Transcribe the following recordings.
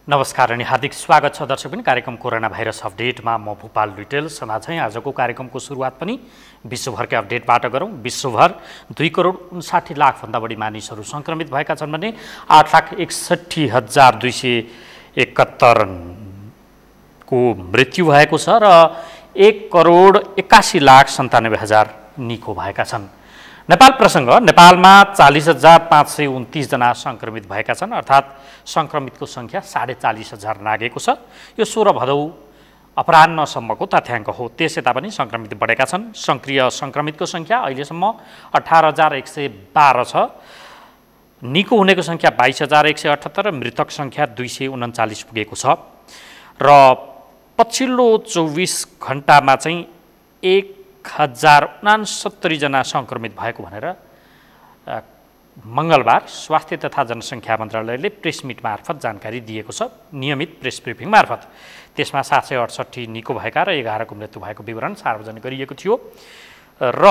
नमस्कार अनि हार्दिक स्वागत छ दर्शकबिन कार्यक्रम कोरोना भाइरस अपडेटमा म भूपाल लुइटेल समाज है। आजको कार्यक्रमको सुरुवात पनि विश्वभरकै अपडेटबाट गरौँ। विश्वभर 2,59,00,000 भन्दा बढी मानिसहरू संक्रमित भएका छन् भने 8,61,271 को मृत्यु भएको छ र 1,81,97,000 निको भएका छन्। नेपाल प्रसङ्ग नेपालमा 40,529 जना संक्रमित भएका छन्, अर्थात् संक्रमितको सङ्ख्या 40,500 नागेको छ। यो 16 भदौ अपराह्नसम्मको तथ्याङ्क हो। त्यस यता पनि संक्रमित बढेका छन्। सक्रिय संक्रमितको सङ्ख्या अहिलेसम्म 18,112 छ। निको हुनेको सङ्ख्या 22,178 र मृतक सङ्ख्या 239 पुगेको छ र पछिल्लो 24 घण्टामा चाहिँ 1,069 जना संक्रमित भएको भनेर मङ्गलबार स्वास्थ्य तथा जनसङ्ख्या मन्त्रालयले प्रेस मिट मार्फत जानकारी दिएको छ, नियमित प्रेस ब्रिफिङ मार्फत। त्यसमा 768 निको भएका र 11 को मृत्यु भएको विवरण सार्वजनिक गरिएको थियो र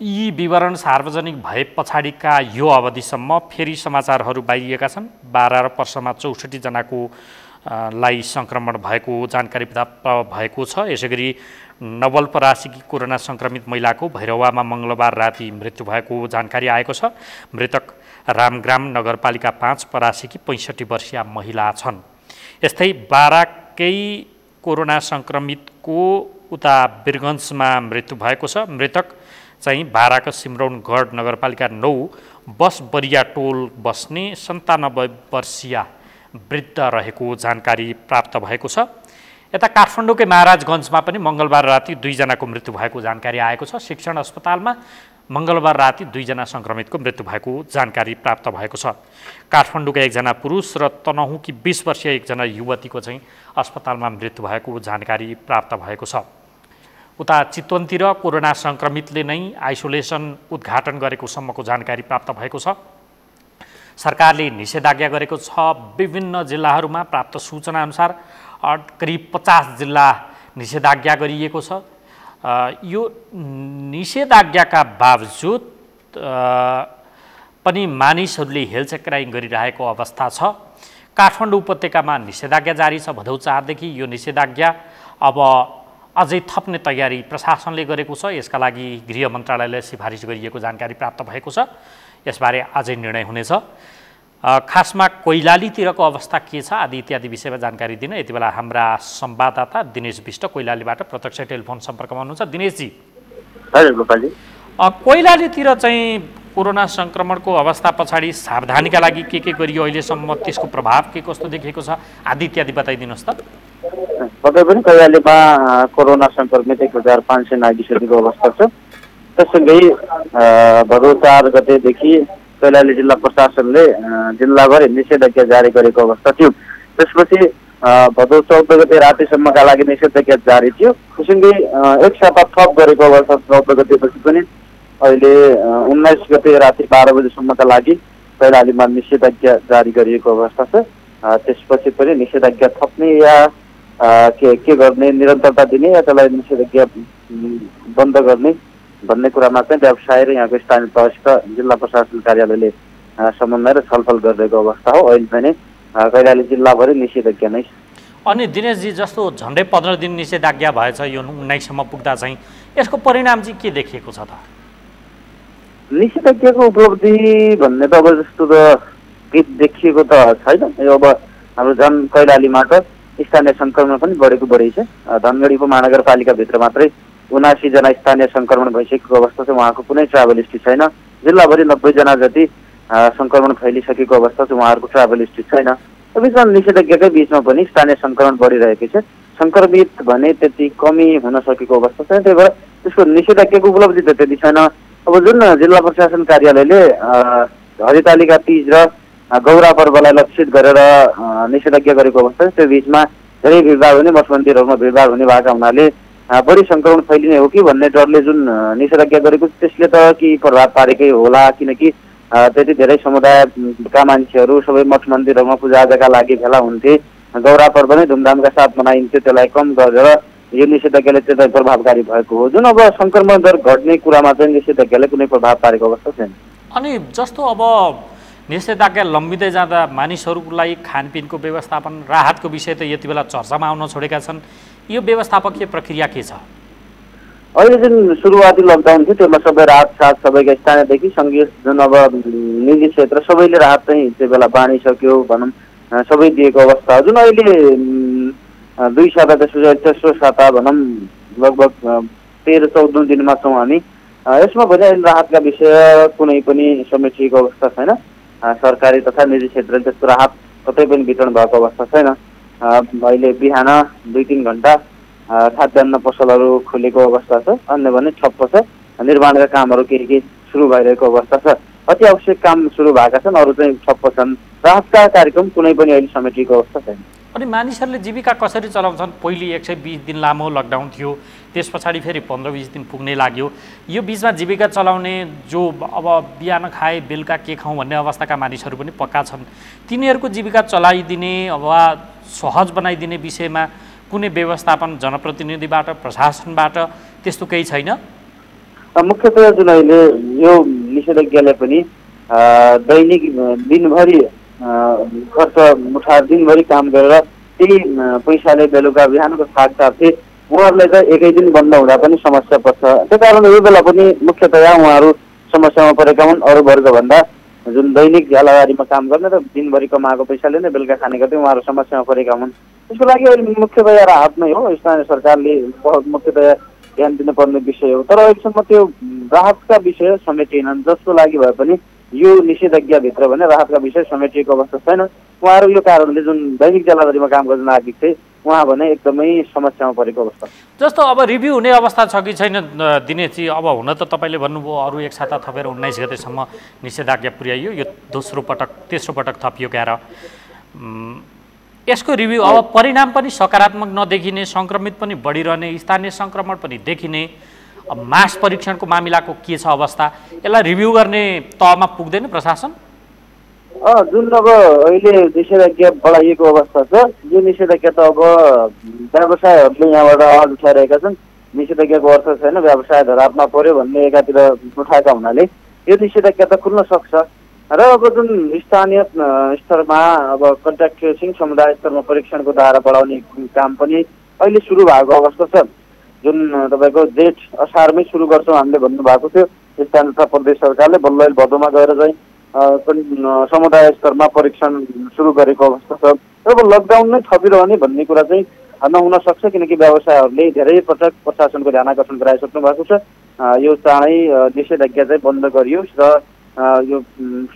यी विवरण सार्वजनिक भए पछाडिका यो अवधिसम्म फेरि समाचारहरू बाहिरिएका छन्। बारा र पर्सामा 64 जनाको लाई संक्रमण भएको जानकारी प्राप्त भएको छ। यसैगरी नवलपरासीकी कोरोना संक्रमित महिलाको भैरवामा मङ्गलबार राति मृत्यु भएको जानकारी आएको छ। मृतक रामग्राम नगरपालिका 5 परासीकी 65 वर्षीय महिला छन्। यस्तै बाराकै कोरोना संक्रमितको उता वीरगन्जमा मृत्यु भएको छ। मृतक चाहिँ बाराका सिमरौनगढ नगरपालिका 9 बस बरिया टोल बस्ने 97 वर्षीय वृद्ध रहेको जानकारी प्राप्त भएको छ। यता काठमाडौँकै महाराजगञ्जमा पनि मङ्गलबार राति 2 जनाको मृत्यु भएको जानकारी आएको छ। शिक्षण अस्पतालमा मङ्गलबार राति 2 जना संक्रमितको मृत्यु भएको जानकारी प्राप्त भएको छ। काठमाडौँका 1 जना पुरुष र तनहुँकी 20 वर्षीय 1 जना युवतीको चाहिँ अस्पतालमा मृत्यु भएको जानकारी प्राप्त भएको छ। उता चितवनतिर कोरोना संक्रमितले नै आइसोलेसन उद्घाटन गरेको सम्मको जानकारी प्राप्त भएको छ। सरकारले निषेधाज्ञा गरेको छ। विभिन्न जिल्लाहरूमा प्राप्त सूचना अनुसार करिब 50 जिल्ला निषेधाज्ञा गरिएको छ। यो निषेधाज्ञाका बावजुद पनि मानिसहरूले हेलचक्राइङ गरिरहेको अवस्था छ। काठमाडौँ उपत्यकामा निषेधाज्ञा जारी छ। भदौ 4 देखि यो निषेधाज्ञा अब अझै थप्ने तयारी प्रशासनले गरेको छ। यसका लागि गृह मन्त्रालयले सिफारिस गरिएको जानकारी प्राप्त भएको छ। यसबारे अझै निर्णय हुनेछ। खासमा कैलालीतिरको अवस्था के छ आदि इत्यादि विषयमा जानकारी दिन यति बेला हाम्रा संवाददाता दिनेश विष्ट कैलालीबाट प्रत्यक्ष टेलिफोन सम्पर्कमा हुनुहुन्छ। दिनेशजी, हजुर गोपालजी, कैलालीतिर चाहिँ कोरोना संक्रमणको अवस्था पछाडि सावधानीका लागि के गरियो अहिलेसम्म, त्यसको प्रभाव के कस्तो देखेको छ आदि इत्यादि बताइदिनुहोस् त। पक्कै पनि कैलालीमा कोरोना संक्रमित 1,500 नागिसकेको अवस्था छ। त्यससँगै भदौ 4 गतेदेखि कैलाली जिल्ला प्रशासनले जिल्लाभरि निषेधाज्ञा जारी गरेको अवस्था थियो। त्यसपछि भदौ 14 गते रातिसम्मका लागि निषेधाज्ञा जारी थियो। त्यससँगै एक साता थप गरेको अवस्था 14 गतेपछि पनि अहिले 19 गते राति 12 बजेसम्मका लागि कैलालीमा निषेधाज्ञा जारी गरिएको अवस्था छ। त्यसपछि पनि निषेधाज्ञा थप्ने या के गर्ने, निरन्तरता दिने या त्यसलाई निषेधाज्ञा बन्द गर्ने भन्ने कुरामा चाहिँ व्यवसाय र यहाँको स्थानीय तहका जिल्ला प्रशासन कार्यालयले समन्वय र छलफल गरिरहेको अवस्था हो। अहिले पनि कैलाली जिल्लाभरि निषेधाज्ञा नै छ। अनि दिनेशजी, जस्तो झन्डै 15 दिन निषेधाज्ञा भएछ, यो 19 सम्म पुग्दा चाहिँ यसको परिणाम चाहिँ के देखिएको छ त? निषेधाज्ञाको उपलब्धि भन्ने त अब जस्तो त देखिएको त छैन। यो अब हाम्रो झन् कैलालीमा त स्थानीय सङ्क्रमण पनि बढेको बढी छ। धनगढी उपमहानगरपालिकाभित्र मात्रै 79 जना स्थानीय सङ्क्रमण भइसकेको अवस्था छ। उहाँको कुनै ट्राभल हिस्ट्री छैन। जिल्लाभरि 90 जना जति सङ्क्रमण फैलिसकेको अवस्था छ। उहाँहरूको ट्राभल हिस्ट्री छैन। बिचमा निषेधाज्ञाकै बिचमा पनि स्थानीय सङ्क्रमण बढिरहेकै छ। सङ्क्रमित भने त्यति कमी हुन सकेको अवस्था छैन। त्यही भएर त्यसको निषेधाज्ञाको उपलब्धि त त्यति छैन। अब जुन जिल्ला प्रशासन कार्यालयले हरितालिका तीज र गौरा पर्वलाई लक्षित गरेर निषेधाज्ञा गरेको अवस्था छ, त्यो बिचमा धेरै भिडभाड हुने, मठ मन्दिरहरूमा भिडभाड हुने भएका हुनाले बढी सङ्क्रमण फैलिने हो कि भन्ने डरले जुन निषेधाज्ञा गरेको त्यसले त कि प्रभाव पारेकै होला। किनकि त्यति धेरै समुदायका मान्छेहरू सबै मठ मन्दिरहरूमा पूजाआजाका लागि भेला हुन्थे। गौरा पर्व नै धुमधामका साथ मनाइन्थ्यो। त्यसलाई कम गरेर यो निषेधाज्ञाले चाहिँ प्रभावकारी भएको हो। जुन अब सङ्क्रमण दर घट्ने कुरामा चाहिँ निषेधाज्ञाले कुनै प्रभाव पारेको अवस्था छैन। अनि जस्तो अब निषेधाज्ञा लम्बिँदै जाँदा मानिसहरूलाई खानपिनको व्यवस्थापन राहतको विषय त यति बेला चर्चामा आउन छोडेका छन्। यो व्यवस्थापकीय प्रक्रिया के छ? अहिले जुन सुरुवाती लकडाउन थियो त्यसमा सबै राहत साथ सबैका स्थानीयदेखि सङ्घीय जुन अब निजी क्षेत्र सबैले राहत चाहिँ त्यो बेला बाँडिसक्यो भनौँ, सबै दिएको अवस्था हो। जुन अहिले 2 साता तेस्रो साता भनौँ लगभग 13-14 दिनमा छौँ हामी। यसमा भने अहिले राहतका विषय कुनै पनि समेटिएको अवस्था छैन। सरकारी तथा निजी क्षेत्रले त्यस्तो राहत कतै पनि वितरण भएको अवस्था छैन। अहिले बिहान 2-3 घन्टा खाद्यान्न पसलहरू खुलेको अवस्था छ, अन्य भने ठप्प छ। निर्माणका कामहरू केही सुरु भइरहेको अवस्था छ। अति आवश्यक काम सुरु भएका छन्, अरू चाहिँ ठप्प छन्। राहतका कार्यक्रम कुनै पनि अहिले समेटिएको अवस्था छैन। अनि मानिसहरूले जीविका कसरी चलाउँछन्? पहिले 120 दिन लामो लकडाउन थियो, त्यस पछाडि फेरि 15-20 दिन पुग्ने लाग्यो। यो बिचमा जीविका चलाउने जो अब बिहान खाए बेलुका के खाउँ भन्ने अवस्थाका मानिसहरू पनि पक्का छन्। तिनीहरूको जीविका चलाइदिने अथवा सहज बनाइदिने विषयमा कुनै व्यवस्थापन जनप्रतिनिधिबाट प्रशासनबाट त्यस्तो केही छैन? मुख्यतया जुन अहिले यो निषेधाज्ञाले पनि दैनिक दिनभरि खर्च उठाएर दिनभरि काम गरेर त्यही पैसाले बेलुका बिहानको सागसाग थिए उहाँहरूलाई त एकै दिन बन्द हुँदा पनि समस्या पर्छ। त्यो कारण यो बेला पनि मुख्यतया उहाँहरू समस्यामा परेका हुन्। अरू वर्गभन्दा जुन दैनिक झ्यालाबारीमा काम गर्ने र दिनभरि कमाएको पैसाले नै बेलुका खाने गर्दै उहाँहरू समस्यामा परेका हुन्। त्यसको लागि अहिले मुख्यतया राहत नै हो। स्थानीय सरकारले मुख्यतया ध्यान दिनुपर्ने विषय हो। तर अहिलेसम्म त्यो राहतका विषय समेटिएनन्। जसको लागि भए पनि यो निषेधाज्ञाभित्र भने राहतका विषय समेटिएको अवस्था छैन। उहाँहरू यो कारणले जुन दैनिक जलाधारीमा काम गर्न आएको थिए उहाँ भने एकदमै समस्यामा परेको अवस्था। जस्तो अब रिभ्यू हुने अवस्था छ कि छैन दिनेशजी? अब हुन त तपाईँले भन्नुभयो अरू एक साता थपेर 19 गतेसम्म निषेधाज्ञा पुर्याइयो, यो तेस्रो पटक थपियो क्यार। यसको रिभ्यू अब परिणाम पनि सकारात्मक नदेखिने, सङ्क्रमित पनि बढिरहने, स्थानीय सङ्क्रमण पनि देखिने, मास परीक्षणको मामिलाको के छ अवस्था? यसलाई रिभ्यू गर्ने तहमा पुग्दैन प्रशासन? जुन अब अहिले निषेधाज्ञा बढाइएको अवस्था छ, यो निषेधाज्ञा त अब व्यवसायहरूले यहाँबाट आवाज उठाइरहेका छन्। निषेधाज्ञाको अर्थ छैन व्यवसाय धरापमा पर्यो भन्ने एकातिर उठाएका हुनाले यो निषेधाज्ञा त खुल्न सक्छ। र अब जुन स्थानीय स्तरमा अब कन्ट्याक्ट ट्रेसिङ समुदाय स्तरमा परीक्षणको दायरा बढाउने काम पनि अहिले सुरु भएको अवस्था छ। जुन तपाईँको जेठ असारमै सुरु गर्छौँ हामीले भन्नुभएको थियो। स्थानीय तथा प्रदेश सरकारले बल्ल भदौमा गएर चाहिँ समुदाय स्तरमा परीक्षण सुरु गरेको अवस्था छ। अब लकडाउन नै थपिरहने भन्ने कुरा चाहिँ नहुन सक्छ, किनकि व्यवसायहरूले धेरै पटक प्रशासनको ध्यान आकर्षण गराइसक्नु भएको छ। यो चाँडै निषेधाज्ञा चाहिँ बन्द गरियोस् र यो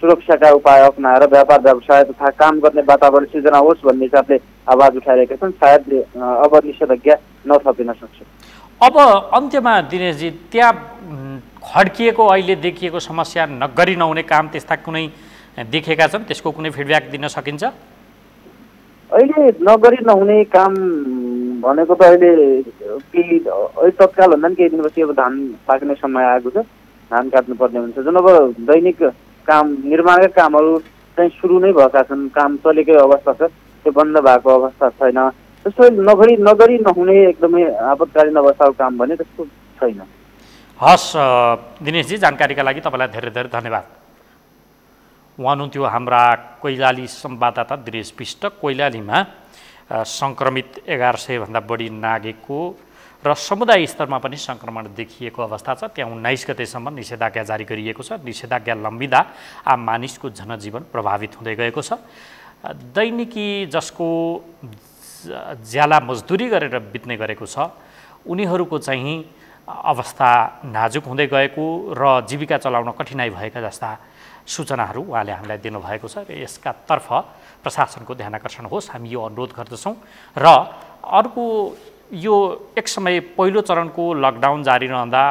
सुरक्षाका उपाय अपनाएर व्यापार व्यवसाय तथा काम गर्ने वातावरण सृजना होस् भन्ने हिसाबले आवाज उठाइरहेका छन्। सायद अब निषेधाज्ञा नथपिन सक्छ। अब अन्त्यमा दिनेशजी, त्यहाँ खड्किएको अहिले देखिएको समस्या नगरी नहुने काम त्यस्ता कुनै देखेका छन्? त्यसको कुनै फिडब्याक दिन सकिन्छ? अहिले नगरी नहुने काम भनेको त अहिले तत्काल भन्दा पनि केही दिनपछि अब धान पाक्ने समय आएको छ, धान काट्नुपर्ने हुन्छ। जुन अब दैनिक काम निर्माणका कामहरू चाहिँ सुरु नै भएका छन्, काम चलेकै अवस्था छ, त्यो बन्द भएको अवस्था छैन। त्यस्तो नगरी नहुने एकदमै आपतकालीन अवस्थाको काम भने त्यस्तो छैन। हस् दिनेशजी, जानकारीका लागि तपाईँलाई धेरै धेरै धन्यवाद। उहाँ हुनुहुन्थ्यो हाम्रा कैलाली संवाददाता दिनेश विष्ट। कैलालीमा सङ्क्रमित 1100 भन्दा बढी नागेको र समुदाय स्तरमा पनि सङ्क्रमण देखिएको अवस्था छ। त्यहाँ 19 गतेसम्म निषेधाज्ञा जारी गरिएको छ। निषेधाज्ञा लम्बिँदा आम मानिसको जनजीवन प्रभावित हुँदै गएको छ। दैनिकी जसको ज्याला मजदुरी गरेर बित्ने गरेको छ उनीहरूको चाहिँ अवस्था नाजुक हुँदै गएको र जीविका चलाउन कठिनाइ भएका जस्ता सूचनाहरू उहाँले हामीलाई दिनुभएको छ। र यसका तर्फ प्रशासनको ध्यान आकर्षण होस् हामी यो अनुरोध गर्दछौँ। र अर्को यो एक समय पहिलो चरणको लकडाउन जारी रहँदा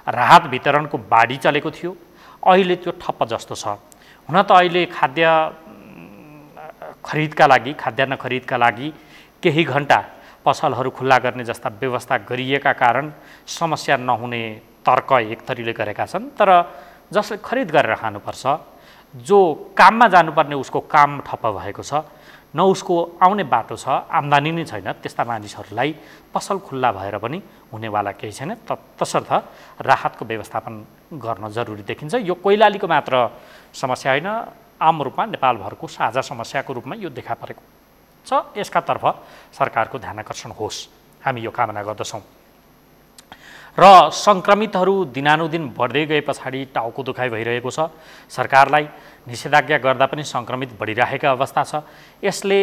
राहत वितरणको बाढी चलेको थियो, अहिले त्यो ठप्प जस्तो छ। हुन त अहिले खाद्यान्न खरिदका लागि केही घन्टा पसलहरू खुल्ला गर्ने जस्ता व्यवस्था गरिएका कारण समस्या नहुने तर्क एक थरीले गरेका छन्। तर जसले खरिद गरेर खानुपर्छ, जो काममा जानुपर्ने उसको काम ठप्प भएको छ, न उसको आउने बाटो छ, आम्दानी नै छैन, त्यस्ता मानिसहरूलाई पसल खुल्ला भएर पनि हुनेवाला केही छैन। तसर्थ राहतको व्यवस्थापन गर्न जरुरी देखिन्छ। यो कैलालीको मात्र समस्या होइन, आम रूपमा नेपालभरको साझा समस्याको रूपमा यो देखा परेको छ। यसका तर्फ सरकारको ध्यान आकर्षण होस्, हामी यो कामना गर्दछौँ। र सङ्क्रमितहरू दिनानुदिन बढ्दै गए पछाडि टाउको दुखाइ भइरहेको छ। सरकारलाई निषेधाज्ञा गर्दा पनि सङ्क्रमित बढिरहेका अवस्था छ। यसले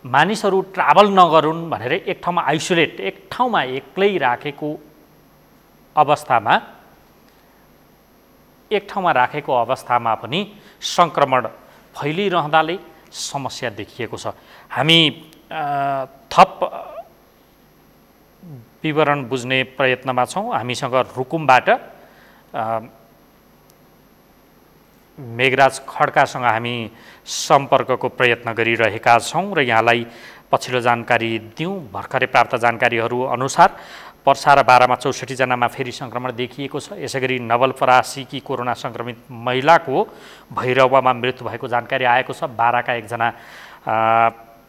मानिसहरू ट्राभल नगरून् भनेर एक ठाउँमा आइसोलेट, एक ठाउँमा एक्लै राखेको अवस्थामा पनि सङ्क्रमण फैलिरहँदाले समस्या देखिएको छ। हामी थप विवरण बुझ्ने प्रयत्नमा छौँ। हामीसँग रुकुमबाट मेघराज खड्कासँग हामी सम्पर्कको प्रयत्न गरिरहेका छौँ र यहाँलाई पछिल्लो जानकारी दिउँ। भर्खरै प्राप्त जानकारीहरू अनुसार पर्सा र बारामा 64 जनामा फेरि सङ्क्रमण देखिएको छ। यसै गरी नवलपरासीकी कोरोना सङ्क्रमित महिलाको भैरवामा मृत्यु भएको जानकारी आएको छ। बाराका एकजना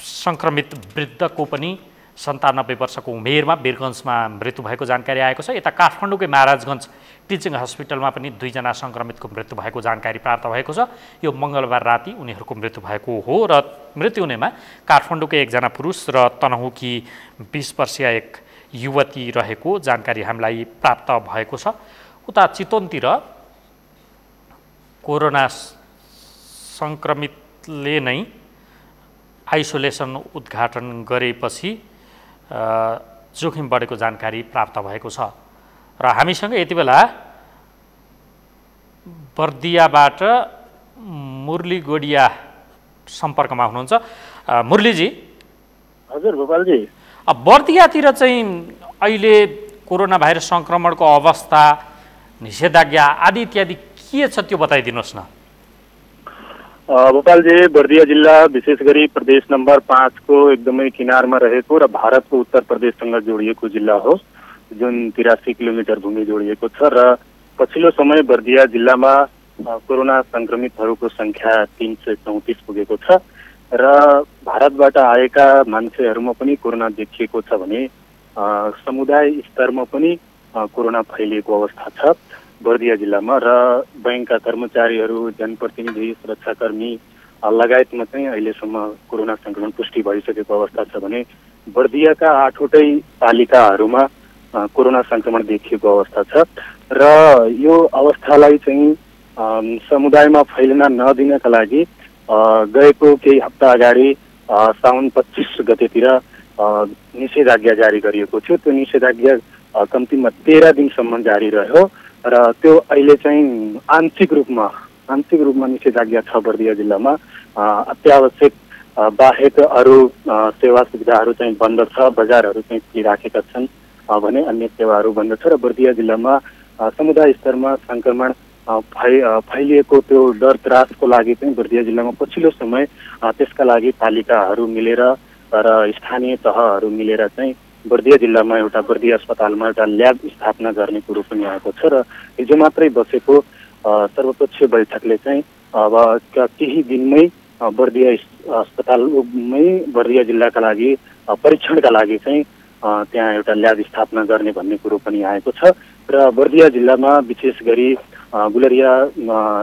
सङ्क्रमित वृद्धको पनि 97 वर्षको उमेरमा वीरगन्जमा मृत्यु भएको जानकारी आएको छ। यता काठमाडौँकै महाराजगञ्ज टिचिङ हस्पिटलमा पनि 2 जना सङ्क्रमितको मृत्यु भएको जानकारी प्राप्त भएको छ। यो मङ्गलबार राति उनीहरूको मृत्यु भएको हो र मृत्यु हुनेमा काठमाडौँकै एकजना पुरुष र तनहुँकी 20 वर्षीय एक युवती रहेको जानकारी हामीलाई प्राप्त भएको छ। उता चितवनतिर कोरोना सङ्क्रमितले नै आइसोलेसन उद्घाटन गरेपछि जोखिम बढेको जानकारी प्राप्त भएको छ। र हामीसँग यति बेला बर्दियाबाट मुरली गोडिया सम्पर्कमा हुनुहुन्छ। मुरलीजी। हजुर गोपालजी। बर्दियातिर चाहिँ अहिले कोरोना भाइरस सङ्क्रमणको अवस्था, निषेधाज्ञा आदि इत्यादि के छ त्यो बताइदिनुहोस् न। भोपालजी, बर्दिया जिल्ला विशेष गरी प्रदेश नम्बर 5 को एकदमै किनारमा रहेको र भारतको उत्तर प्रदेशसँग जोडिएको जिल्ला हो, जुन 83 किलोमिटर भूमि जोडिएको छ र पछिल्लो समय बर्दिया जिल्लामा कोरोना सङ्क्रमितहरूको सङ्ख्या 334 पुगेको छ र भारतबाट आएका मान्छेहरूमा पनि कोरोना देखिएको छ भने समुदाय स्तरमा पनि कोरोना फैलिएको अवस्था छ बर्दिया जिल्लामा। र बैंकका कर्मचारीहरू, जनप्रतिनिधि, सुरक्षाकर्मी लगायतमा चाहिँ अहिलेसम्म कोरोना सङ्क्रमण पुष्टि भइसकेको अवस्था छ भने बर्दियाका 8वटै पालिकाहरूमा कोरोना सङ्क्रमण देखिएको अवस्था छ र यो अवस्थालाई चाहिँ समुदायमा फैलिन नदिनका लागि गएको केही हप्ता अगाडि साउन 25 गतेतिर निषेधाज्ञा जारी गरिएको थियो। त्यो निषेधाज्ञा कम्तीमा 13 दिनसम्म जारी रह्यो र त्यो अहिले चाहिँ आंशिक रूपमा निषेधाज्ञा छ बर्दिया जिल्लामा। अत्यावश्यक बाहेक अरू सेवा सुविधाहरू चाहिँ बन्द छ, बजारहरू चाहिँ खुलिराखेका छन् भने अन्य सेवाहरू बन्द छ र बर्दिया जिल्लामा समुदाय स्तरमा सङ्क्रमण फैलिएको त्यो डर त्रासको लागि चाहिँ बर्दिया जिल्लामा पछिल्लो समय त्यसका लागि पालिकाहरू मिलेर र स्थानीय तहहरू मिलेर चाहिँ बर्दिया जिल्लामा एउटा बर्दिया अस्पतालमा एउटा ल्याब स्थापना गर्ने कुरो पनि आएको छ र हिजो मात्रै बसेको सर्वपक्षीय बैठकले चाहिँ अब केही दिनमै बर्दिया अस्पतालमै बर्दिया जिल्लाका लागि परीक्षणका लागि चाहिँ त्यहाँ एउटा ल्याब स्थापना गर्ने भन्ने कुरो पनि आएको छ र बर्दिया जिल्लामा विशेष गरी गुलरिया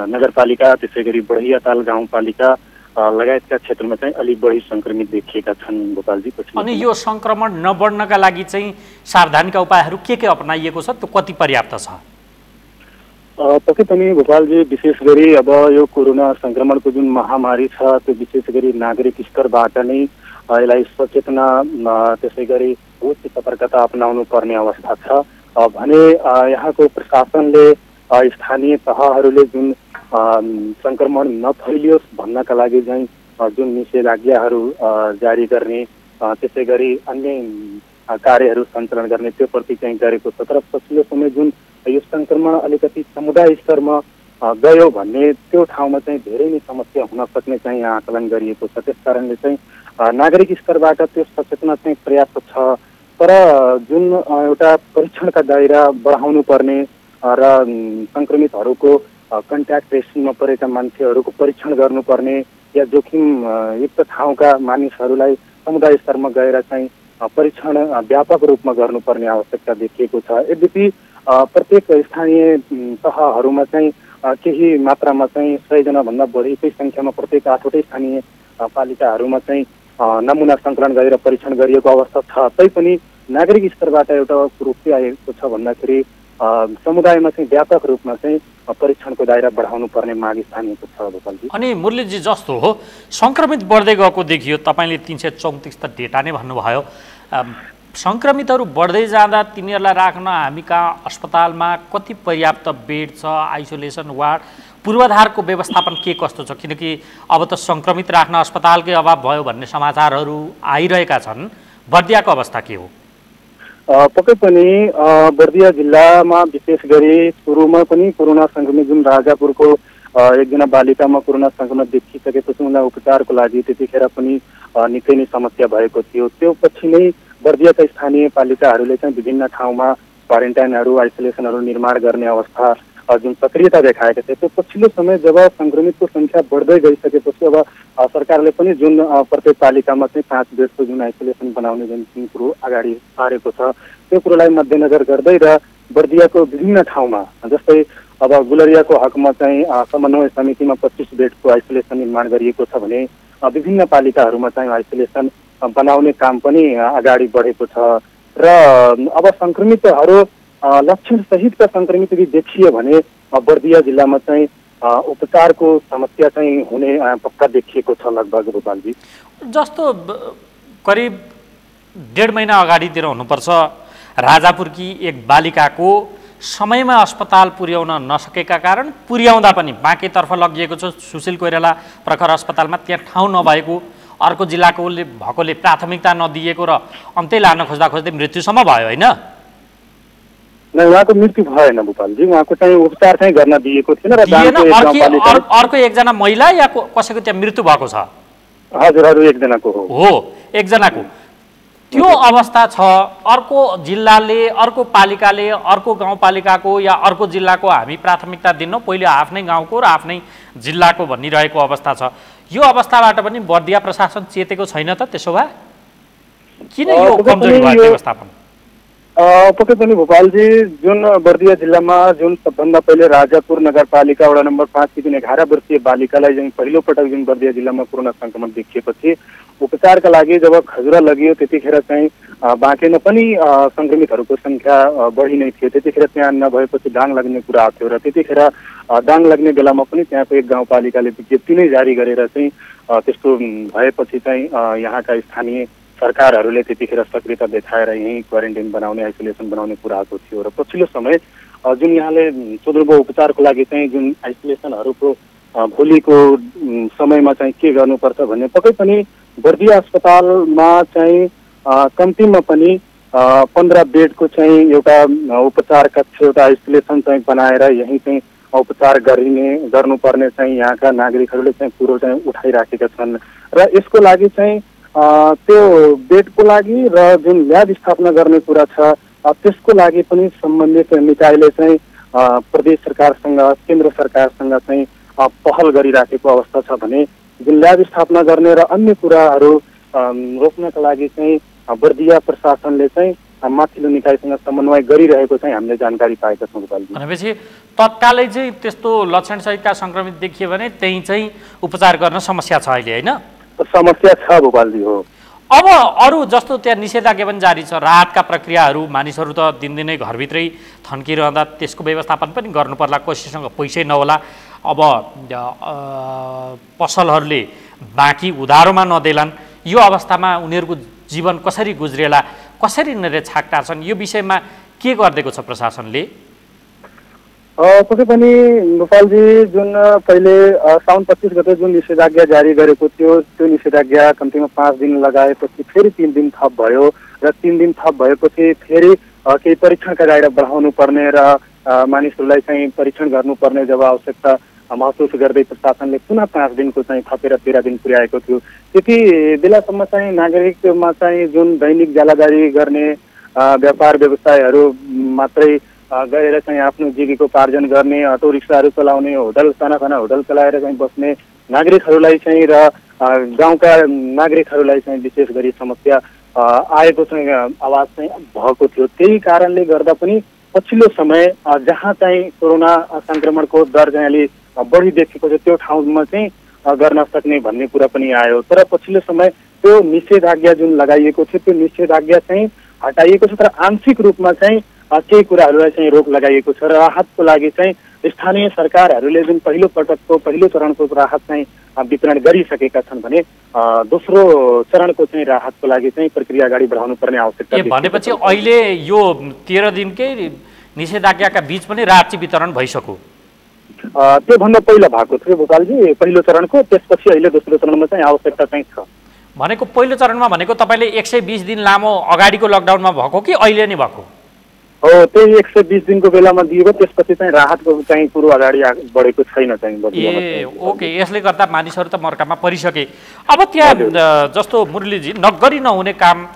नगरपालिका, त्यसै गरी बढैयाताल गाउँपालिका लगायतका क्षेत्रमा चाहिँ अलि बढी सङ्क्रमित देखिएका छन् गोपालजी। अनि यो सङ्क्रमण नबढ्नका लागि चाहिँ सावधानीका उपायहरू के अपनाइएको छ, त्यो कति पर्याप्त छ? पक्कै पनि गोपालजी, विशेष गरी अब यो कोरोना सङ्क्रमणको जुन महामारी छ त्यो विशेष गरी नागरिक स्तरबाट नै यसलाई सचेतना त्यसै गरी उच्च सतर्कता अपनाउनु पर्ने अवस्था छ भने यहाँको प्रशासनले स्थानीय तहहरूले जुन सङ्क्रमण नफैलियोस् भन्नका लागि चाहिँ जुन निषेधाज्ञाहरू जारी गर्ने त्यसै गरी अन्य कार्यहरू सञ्चालन गर्ने त्यो प्रति चाहिँ गरेको छ। तर पछिल्लो समय जुन यो सङ्क्रमण अलिकति समुदाय स्तरमा गयो भन्ने त्यो ठाउँमा चाहिँ धेरै नै समस्या हुन सक्ने चाहिँ यहाँ आकलन गरिएको छ। त्यस कारणले चाहिँ नागरिक स्तरबाट त्यो सचेतना चाहिँ पर्याप्त छ। तर जुन एउटा परीक्षणका दायरा बढाउनु पर्ने र सङ्क्रमितहरूको कन्ट्याक्ट ट्रेसिङमा परेका मान्छेहरूको परीक्षण गर्नुपर्ने या जोखिम युक्त ठाउँका मानिसहरूलाई समुदाय स्तरमा गएर चाहिँ परीक्षण व्यापक रूपमा गर्नुपर्ने आवश्यकता देखिएको छ। यद्यपि प्रत्येक स्थानीय तहहरूमा चाहिँ केही मात्रामा चाहिँ 100 जना भन्दा बढीकै सङ्ख्यामा प्रत्येक 8वटै स्थानीय पालिकाहरूमा चाहिँ नमुना सङ्कलन गरेर परीक्षण गरिएको अवस्था छ। तैपनि नागरिक स्तरबाट एउटा कुरो के आएको छ भन्दाखेरि समुदायमा चाहिँ व्यापक रूपमा चाहिँ परीक्षणको दायरा बढाउनु पर्ने माग स्थानीयको छ गोपालजी। अनि मुरलीजी जस्तो हो सङ्क्रमित बढ्दै गएको देखियो, तपाईँले 334 त डेटा नै भन्नुभयो। सङ्क्रमितहरू बढ्दै जाँदा तिनीहरूलाई राख्न हामी कहाँ अस्पतालमा कति पर्याप्त बेड छ, आइसोलेसन वार्ड, पूर्वाधारको व्यवस्थापन के कस्तो छ? किनकि अब त सङ्क्रमित राख्न अस्पतालकै अभाव भयो भन्ने समाचारहरू आइरहेका छन्। बर्दियाको अवस्था के हो? पक्कै पनि बर्दिया जिल्लामा विशेष गरी सुरुमा पनि कोरोना सङ्क्रमित जुन राजापुरको एकजना बालिकामा कोरोना सङ्क्रमण देखिसकेपछि उनलाई उपचारको लागि त्यतिखेर पनि निकै नै समस्या भएको थियो। त्यो पछि नै बर्दियाका स्थानीय पालिकाहरूले चाहिँ विभिन्न ठाउँमा क्वारेन्टाइनहरू आइसोलेसनहरू निर्माण गर्ने अवस्था जुन सक्रियता देखाएका थिए, त्यो पछिल्लो समय जब सङ्क्रमितको सङ्ख्या बढ्दै गइसकेपछि अब सरकारले पनि जुन प्रत्येक पालिकामा चाहिँ 5 बेडको जुन आइसोलेसन बनाउने जुन कुरो अगाडि पारेको छ त्यो कुरोलाई मध्यनजर गर्दै र बर्दियाको विभिन्न ठाउँमा जस्तै अब गुलरियाको हकमा चाहिँ समन्वय समितिमा 25 बेडको आइसोलेसन निर्माण गरिएको छ भने विभिन्न पालिकाहरूमा चाहिँ आइसोलेसन बनाउने काम पनि अगाडि बढेको छ। र अब सङ्क्रमितहरू लक्षण सहितका सङ्क्रमित यदि देखियो भने बर्दिया जिल्लामा चाहिँ उपचारको समस्या चाहिँ हुने पक्का देखिएको छ लगभग गोपालजी। जस्तो करिब 1.5 महिना अगाडितिर हुनुपर्छ राजापुरकी एक बालिकाको समयमा अस्पताल पुर्याउन नसकेका कारण पुर्याउँदा पनि बाँकेतर्फ लगिएको छ सुशील कोइराला प्रखर अस्पतालमा, त्यहाँ ठाउँ नभएको अर्को जिल्लाकोले भएकोले प्राथमिकता नदिएको र अन्त्य लान खोज्दा खोज्दै मृत्युसम्म भयो होइन? उहाँको मृत्यु भएन गोपालजी, उहाँको चाहिँ उपचार चाहिँ गर्न दिएको थिएन र अर्को एकजना महिला या कसैको त्यहाँ मृत्यु भएको छ? हजुर एकजनाको हो एकजनाको त्यो अवस्था छ। अर्को जिल्लाले अर्को पालिकाले अर्को गाउँपालिकाको या अर्को जिल्लाको हामी प्राथमिकता दिन्नौँ, पहिले आफ्नै गाउँको र आफ्नै जिल्लाको भनिरहेको अवस्था छ। यो अवस्थाबाट पनि बर्दिया प्रशासन चेतेको छैन त? त्यसो भए किन यो कमजोरी भयो व्यवस्थापन? पक्कै पनि भोपालजी जुन बर्दिया जिल्लामा जुन सबभन्दा पहिले राजापुर नगरपालिका वडा नम्बर 5 की जुन 11 वर्षीय बालिकालाई जुन पहिलो पटक जुन बर्दिया जिल्लामा कोरोना सङ्क्रमण देखिएपछि उपचारका लागि जब खजुरा लगियो त्यतिखेर चाहिँ बाँकेमा पनि सङ्क्रमितहरूको सङ्ख्या बढी नै थियो। त्यतिखेर त्यहाँ नभएपछि दाङ लाग्ने कुरा थियो र त्यतिखेर दाङ लाग्ने बेलामा पनि त्यहाँको एक गाउँपालिकाले विज्ञप्ति नै जारी गरेर चाहिँ त्यस्तो भएपछि चाहिँ यहाँका स्थानीय सरकारहरूले त्यतिखेर सक्रियता देखाएर यहीँ क्वारेन्टाइन बनाउने आइसोलेसन बनाउने कुराको थियो। र पछिल्लो समय जुन यहाँले सोध्नुभयो उपचारको लागि चाहिँ जुन आइसोलेसनहरूको भोलिको समयमा चाहिँ के गर्नुपर्छ भन्ने पक्कै पनि बर्दिया अस्पतालमा चाहिँ कम्तीमा पनि 15 बेडको चाहिँ एउटा उपचार कक्ष एउटा आइसोलेसन चाहिँ बनाएर यहीँ चाहिँ उपचार गर्नुपर्ने चाहिँ यहाँका नागरिकहरूले चाहिँ कुरो चाहिँ उठाइराखेका छन्। र यसको लागि चाहिँ त्यो बेडको लागि र जुन ल्याब स्थापना गर्ने कुरा छ त्यसको लागि पनि सम्बन्धित निकायले चाहिँ प्रदेश सरकारसँग केन्द्र सरकारसँग चाहिँ पहल गरिराखेको अवस्था छ भने जुन ल्याब स्थापना गर्ने र अन्य कुराहरू रोक्नका लागि चाहिँ बर्दिया प्रशासनले चाहिँ माथिल्लो निकायसँग समन्वय गरिरहेको चाहिँ हामीले जानकारी पाएका छौँ गोपालजी। भनेपछि तत्कालै चाहिँ त्यस्तो लक्षणसहितका सङ्क्रमित देखियो भने त्यही चाहिँ उपचार गर्न समस्या छ अहिले होइन? समस्या छ गोपालजी हो। अब अरू जस्तो त्यहाँ निषेधाज्ञा पनि जारी छ, राहतका प्रक्रियाहरू, मानिसहरू त दिनदिनै घरभित्रै थन्किरहँदा त्यसको व्यवस्थापन पनि गर्नु पर्ला, कसैसँग पैसै नहोला। अब पसलहरूले बाँकी उधारोमा नदेलान्, यो अवस्थामा उनीहरूको जीवन कसरी गुज्रेला, कसरी उनीहरूले छाक टार्छन्, यो विषयमा के गरिदिएको छ प्रशासनले? पक्कै पनि गोपालजी जुन पहिले साउन 25 गते जुन निषेधाज्ञा जारी गरेको थियो त्यो निषेधाज्ञा कम्तीमा 5 दिन लगाएपछि फेरि 3 दिन थप भयो र 3 दिन थप भएपछि फेरि केही परीक्षणका दायरा बढाउनु पर्ने र मानिसहरूलाई चाहिँ परीक्षण गर्नुपर्ने जब आवश्यकता महसुस गर्दै प्रशासनले पुनः 5 दिनको चाहिँ थपेर 13 दिन पुर्याएको थियो। त्यति बेलासम्म चाहिँ नागरिकमा चाहिँ जुन दैनिक जालादारी गर्ने व्यापार व्यवसायहरू मात्रै गएर चाहिँ आफ्नो जीविकोपार्जन गर्ने, अटो रिक्साहरू चलाउने, होटल साना होटल चलाएर चाहिँ बस्ने नागरिकहरूलाई चाहिँ र गाउँका नागरिकहरूलाई चाहिँ विशेष गरी समस्या आएको चाहिँ आवाज चाहिँ भएको थियो। त्यही कारणले गर्दा पनि पछिल्लो समय जहाँ चाहिँ कोरोना संक्रमणको दर चाहिँ अलि बढी देखिएको छ त्यो ठाउँमा चाहिँ गर्न सक्ने भन्ने कुरा पनि आयो। तर पछिल्लो समय त्यो निषेधाज्ञा जुन लगाइएको थियो त्यो निषेधाज्ञा चाहिँ हटाइएको छ, तर आंशिक रूपमा चाहिँ केही कुराहरूलाई चाहिँ रोक लगाइएको छ र राहतको लागि चाहिँ स्थानीय सरकारहरूले जुन पहिलो चरणको राहत चाहिँ वितरण गरिसकेका छन् भने दोस्रो चरणको चाहिँ राहतको लागि चाहिँ प्रक्रिया अगाडि बढाउनु पर्ने आवश्यकता भनेपछि अहिले यो 13 दिनकै निषेधाज्ञाका बीच पनि राहत चाहिँ वितरण भइसक्यो। त्योभन्दा पहिला भएको थियो भोपालजी पहिलो चरणको, त्यसपछि अहिले दोस्रो चरणमा चाहिँ आवश्यकता चाहिँ छ। भनेको पहिलो चरणमा भनेको तपाईँले 120 दिन लामो अगाडिको लकडाउनमा भएको कि अहिले नै भएको हो? त्यही 120 दिनको बेलामा दिएको, त्यसपछि चाहिँ राहतको चाहिँ कुरो अगाडि बढेको छैन चाहिँ। ए ओके, यसले गर्दा मानिसहरू त मर्कामा परिसके। अब त्यहाँ जस्तो मुरलीजी नगरी नहुने काम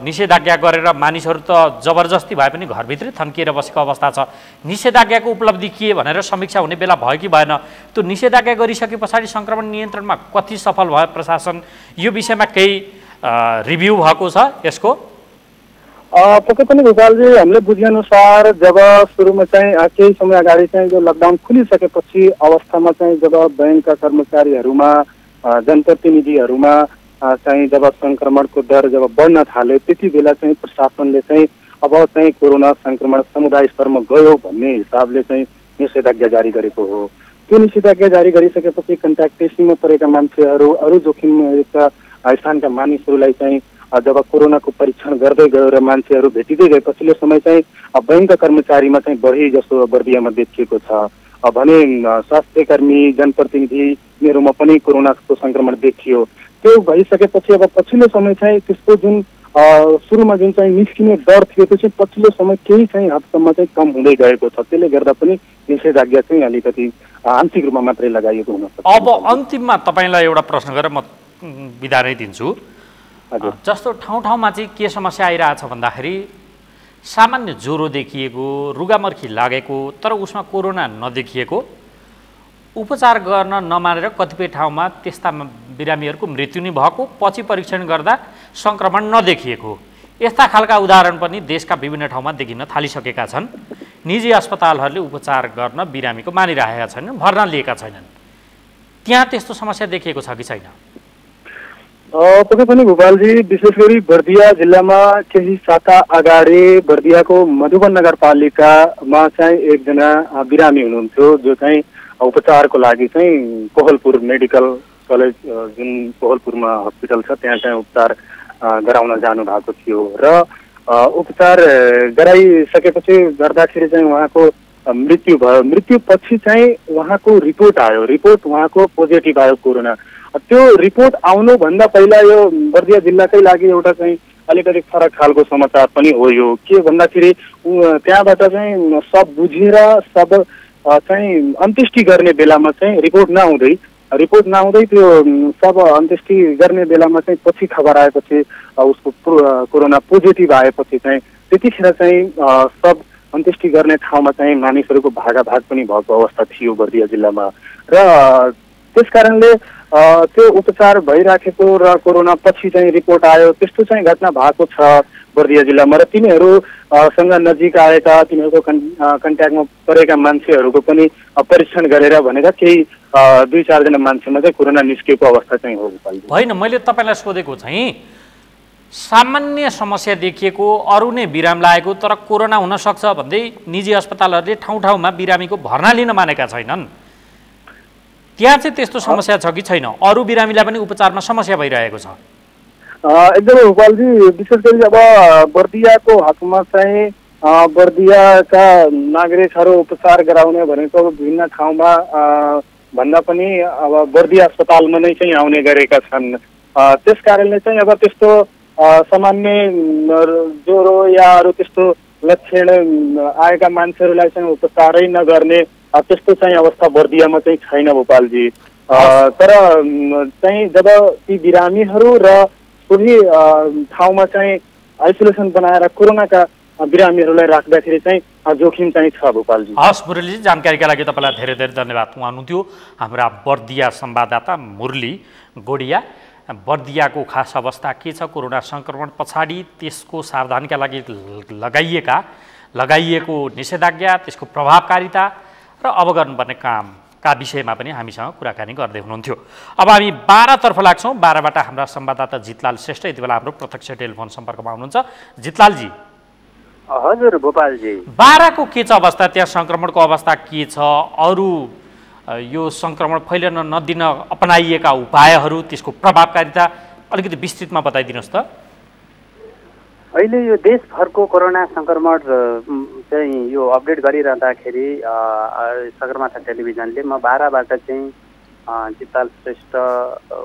निषेधाज्ञा गरेर मानिसहरू त जबरजस्ती भए पनि घरभित्रै थन्किएर बसेको अवस्था छ। निषेधाज्ञाको उपलब्धि के भनेर समीक्षा हुने बेला भयो कि भएन? त्यो निषेधाज्ञा गरिसके पछाडि सङ्क्रमण नियन्त्रणमा कति सफल भयो प्रशासन, यो विषयमा केही रिभ्यू भएको छ यसको? पक्कै पनि भोपालजी, हामीले बुझेअनुसार जब सुरुमा चाहिँ केही समय अगाडि चाहिँ जो लकडाउन खुलिसकेपछि अवस्थामा चाहिँ जब बैंकका कर्मचारीहरूमा जनप्रतिनिधिहरूमा चाहिँ जब संक्रमणको दर जब बढ्न थाल्यो त्यति बेला चाहिँ प्रशासनले चाहिँ अब चाहिँ कोरोना संक्रमण समुदाय स्तरमा गयो भन्ने हिसाबले चाहिँ निषेधाज्ञा जारी गरेको हो। त्यो निषेधाज्ञा जारी गरिसकेपछि कन्ट्याक्ट ट्रेसिङमा परेका मान्छेहरू, अरू जोखिमका स्थानका मानिसहरूलाई चाहिँ जब कोरोनाको परीक्षण गर्दै गयो र मान्छेहरू भेटिँदै गए पछिल्लो समय चाहिँ बैंकका कर्मचारीमा चाहिँ बढी जसो बर्दियामा देखिएको छ भने स्वास्थ्य कर्मी जनप्रतिनिधिहरूमा पनि कोरोनाको संक्रमण देखियो। त्यो भइसकेपछि अब पछिल्लो समय चाहिँ त्यसको जुन सुरुमा जुन चाहिँ निस्किने दर थियो त्यो चाहिँ पछिल्लो समय केही चाहिँ हदसम्म चाहिँ कम हुँदै गएको छ। त्यसले गर्दा पनि निषेधाज्ञा चाहिँ अलिकति आंशिक रूपमा मात्रै लगाइएको हुन सक्छ। अब अन्तिममा तपाईँलाई एउटा प्रश्न गरेर म बिदा नै दिन्छु। जस्तो ठाउँ ठाउँमा चाहिँ के समस्या आइरहेछ भन्दाखेरि सामान्य ज्वरो देखिएको, रुगामर्खी लागेको तर उसमा कोरोना नदेखिएको, उपचार गर्न नमानेर कतिपय ठाउँमा त्यस्ता बिरामीहरूको मृत्यु नै भएको, पछि परीक्षण गर्दा सङ्क्रमण नदेखिएको, यस्ता खालका उदाहरण पनि देशका विभिन्न ठाउँमा देखिन थालिसकेका छन्। निजी अस्पतालहरूले उपचार गर्न बिरामीको मानिरहेका छैनन्, भर्ना लिएका छैनन्। त्यहाँ त्यस्तो समस्या देखिएको छ कि छैन? पक्कै पनि भोपालजी, विशेष गरी बर्दिया जिल्लामा केही साता अगाडि बर्दियाको मधुबन नगरपालिकामा चाहिँ एकजना बिरामी हुनुहुन्थ्यो जो चाहिँ उपचारको लागि चाहिँ कोहलपुर मेडिकल कलेज जुन कोहलपुरमा हस्पिटल छ त्यहाँ चाहिँ उपचार गराउन जानु भएको थियो र उपचार गराइसकेपछि गर्दाखेरि चाहिँ उहाँको मृत्यु भयो। मृत्युपछि चाहिँ उहाँको रिपोर्ट आयो, रिपोर्ट उहाँको पोजिटिभ आयो कोरोना। त्यो रिपोर्ट आउनुभन्दा पहिला यो बर्दिया जिल्लाकै लागि एउटा चाहिँ अलिकति फरक खालको समाचार पनि हो। यो के भन्दाखेरि त्यहाँबाट चाहिँ सब बुझेर सब चाहिँ अन्त्येष्टि गर्ने बेलामा चाहिँ रिपोर्ट नआउँदै त्यो सब अन्त्येष्टि गर्ने बेलामा चाहिँ पछि खबर आएपछि उसको कोरोना पोजिटिभ आएपछि चाहिँ त्यतिखेर चाहिँ सब अन्त्येष्टि गर्ने ठाउँमा चाहिँ मानिसहरूको भागाभाग पनि भएको अवस्था थियो बर्दिया जिल्लामा र त्यस कारणले त्यो उपचार भइराखेको र कोरोना पछि चाहिँ रिपोर्ट आयो त्यस्तो चाहिँ घटना भएको छ बर्दिया जिल्लामा र तिनीहरूसँग नजिक आएका तिनीहरूको कन्ट्याक्टमा परेका मान्छेहरूको पनि परीक्षण गरेर भनेका केही 2-4 जना मान्छेमा चाहिँ कोरोना निस्किएको अवस्था चाहिँ हो। होइन, मैले तपाईँलाई सोधेको चाहिँ सामान्य समस्या देखिएको, अरू नै बिराम लागेको तर कोरोना हुन सक्छ भन्दै निजी अस्पतालहरूले ठाउँ ठाउँमा बिरामीको भर्ना लिन मानेका छैनन्, त्यहाँ चाहिँ त्यस्तो समस्या छ कि छैन? अरू बिरामीलाई पनि उपचारमा समस्या भइरहेको छ? एकदमै भोपालजी, विशेष गरी अब बर्दियाको हकमा चाहिँ बर्दियाका नागरिकहरू उपचार गराउने भनेको विभिन्न ठाउँमा भन्दा पनि अब बर्दिया अस्पतालमा नै चाहिँ आउने गरेका छन्। त्यस कारणले चाहिँ अब त्यस्तो सामान्य ज्वरो या अरू त्यस्तो लक्षण आएका मान्छेहरूलाई चाहिँ उपचारै नगर्ने त्यस्तो चाहिँ अवस्था बर्दियामा चाहिँ छैन भोपालजी। तर चाहिँ जब ती बिरामीहरू र सोही ठाउँमा चाहिँ आइसोलेसन बनाएर कोरोनाका बिरामीहरूलाई राख्दाखेरि चाहिँ जोखिम चाहिँ छ भोपालजी। हस् मुरलीजी, जानकारीका लागि तपाईँलाई धेरै धेरै धन्यवाद। उहाँ हुनुहुन्थ्यो हाम्रा बर्दिया संवाददाता मुरली गोडिया। बर्दियाको खास अवस्था के छ, कोरोना सङ्क्रमण पछाडि त्यसको सावधानीका लागि लगाइएका लगाइएको निषेधाज्ञा, त्यसको प्रभावकारिता र अब गर्नुपर्ने कामका विषयमा पनि हामीसँग कुराकानी गर्दै हुनुहुन्थ्यो। अब हामी 12 तर्फ लाग्छौँ। 12बाट हाम्रा संवाददाता जितलाल श्रेष्ठ यति बेला हाम्रो प्रत्यक्ष टेलिफोन सम्पर्कमा हुनुहुन्छ। जितलालजी। हजुर भोपालजी। 12 को के छ अवस्था, त्यहाँ सङ्क्रमणको अवस्था के छ, अरू यो सङ्क्रमण फैलन नदिन अपनाइएका उपायहरू, त्यसको प्रभावकारिता अलिकति विस्तृतमा बताइदिनुहोस् त। अहिले यो देशभरको कोरोना सङ्क्रमण चाहिँ यो अपडेट गरिरहँदाखेरि सगरमाथा टेलिभिजनले म 12बाट चाहिँ जितलाल श्रेष्ठ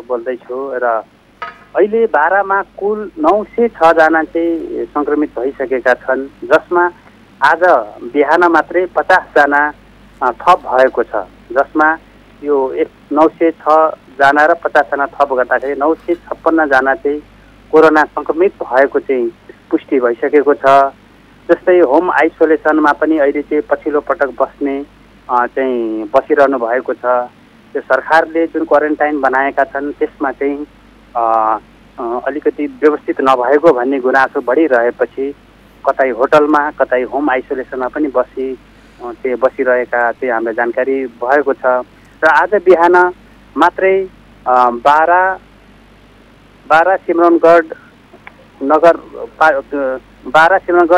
बोल्दैछु र अहिले 12मा कुल 906 जना चाहिँ सङ्क्रमित भइसकेका छन्, जसमा आज बिहान मात्रै 50 जना थप भएको छ, जसमा यो 906 जना र 50 जना थप गर्दाखेरि 956 जना चाहिँ कोरोना सङ्क्रमित भएको चाहिँ पुष्टि भइसकेको छ। जस्तै होम आइसोलेसनमा पनि अहिले चाहिँ पछिल्लो पटक बस्ने चाहिँ बसिरहनु भएको छ। त्यो सरकारले जुन क्वारेन्टाइन बनाएका छन् त्यसमा चाहिँ अलिकति व्यवस्थित नभएको भन्ने गुनासो बढिरहेपछि कतै होटलमा कतै होम आइसोलेसनमा पनि बसिरहेका चाहिँ हामीलाई जानकारी भएको छ। र आज बिहान मात्रै 12 सिमरनगढ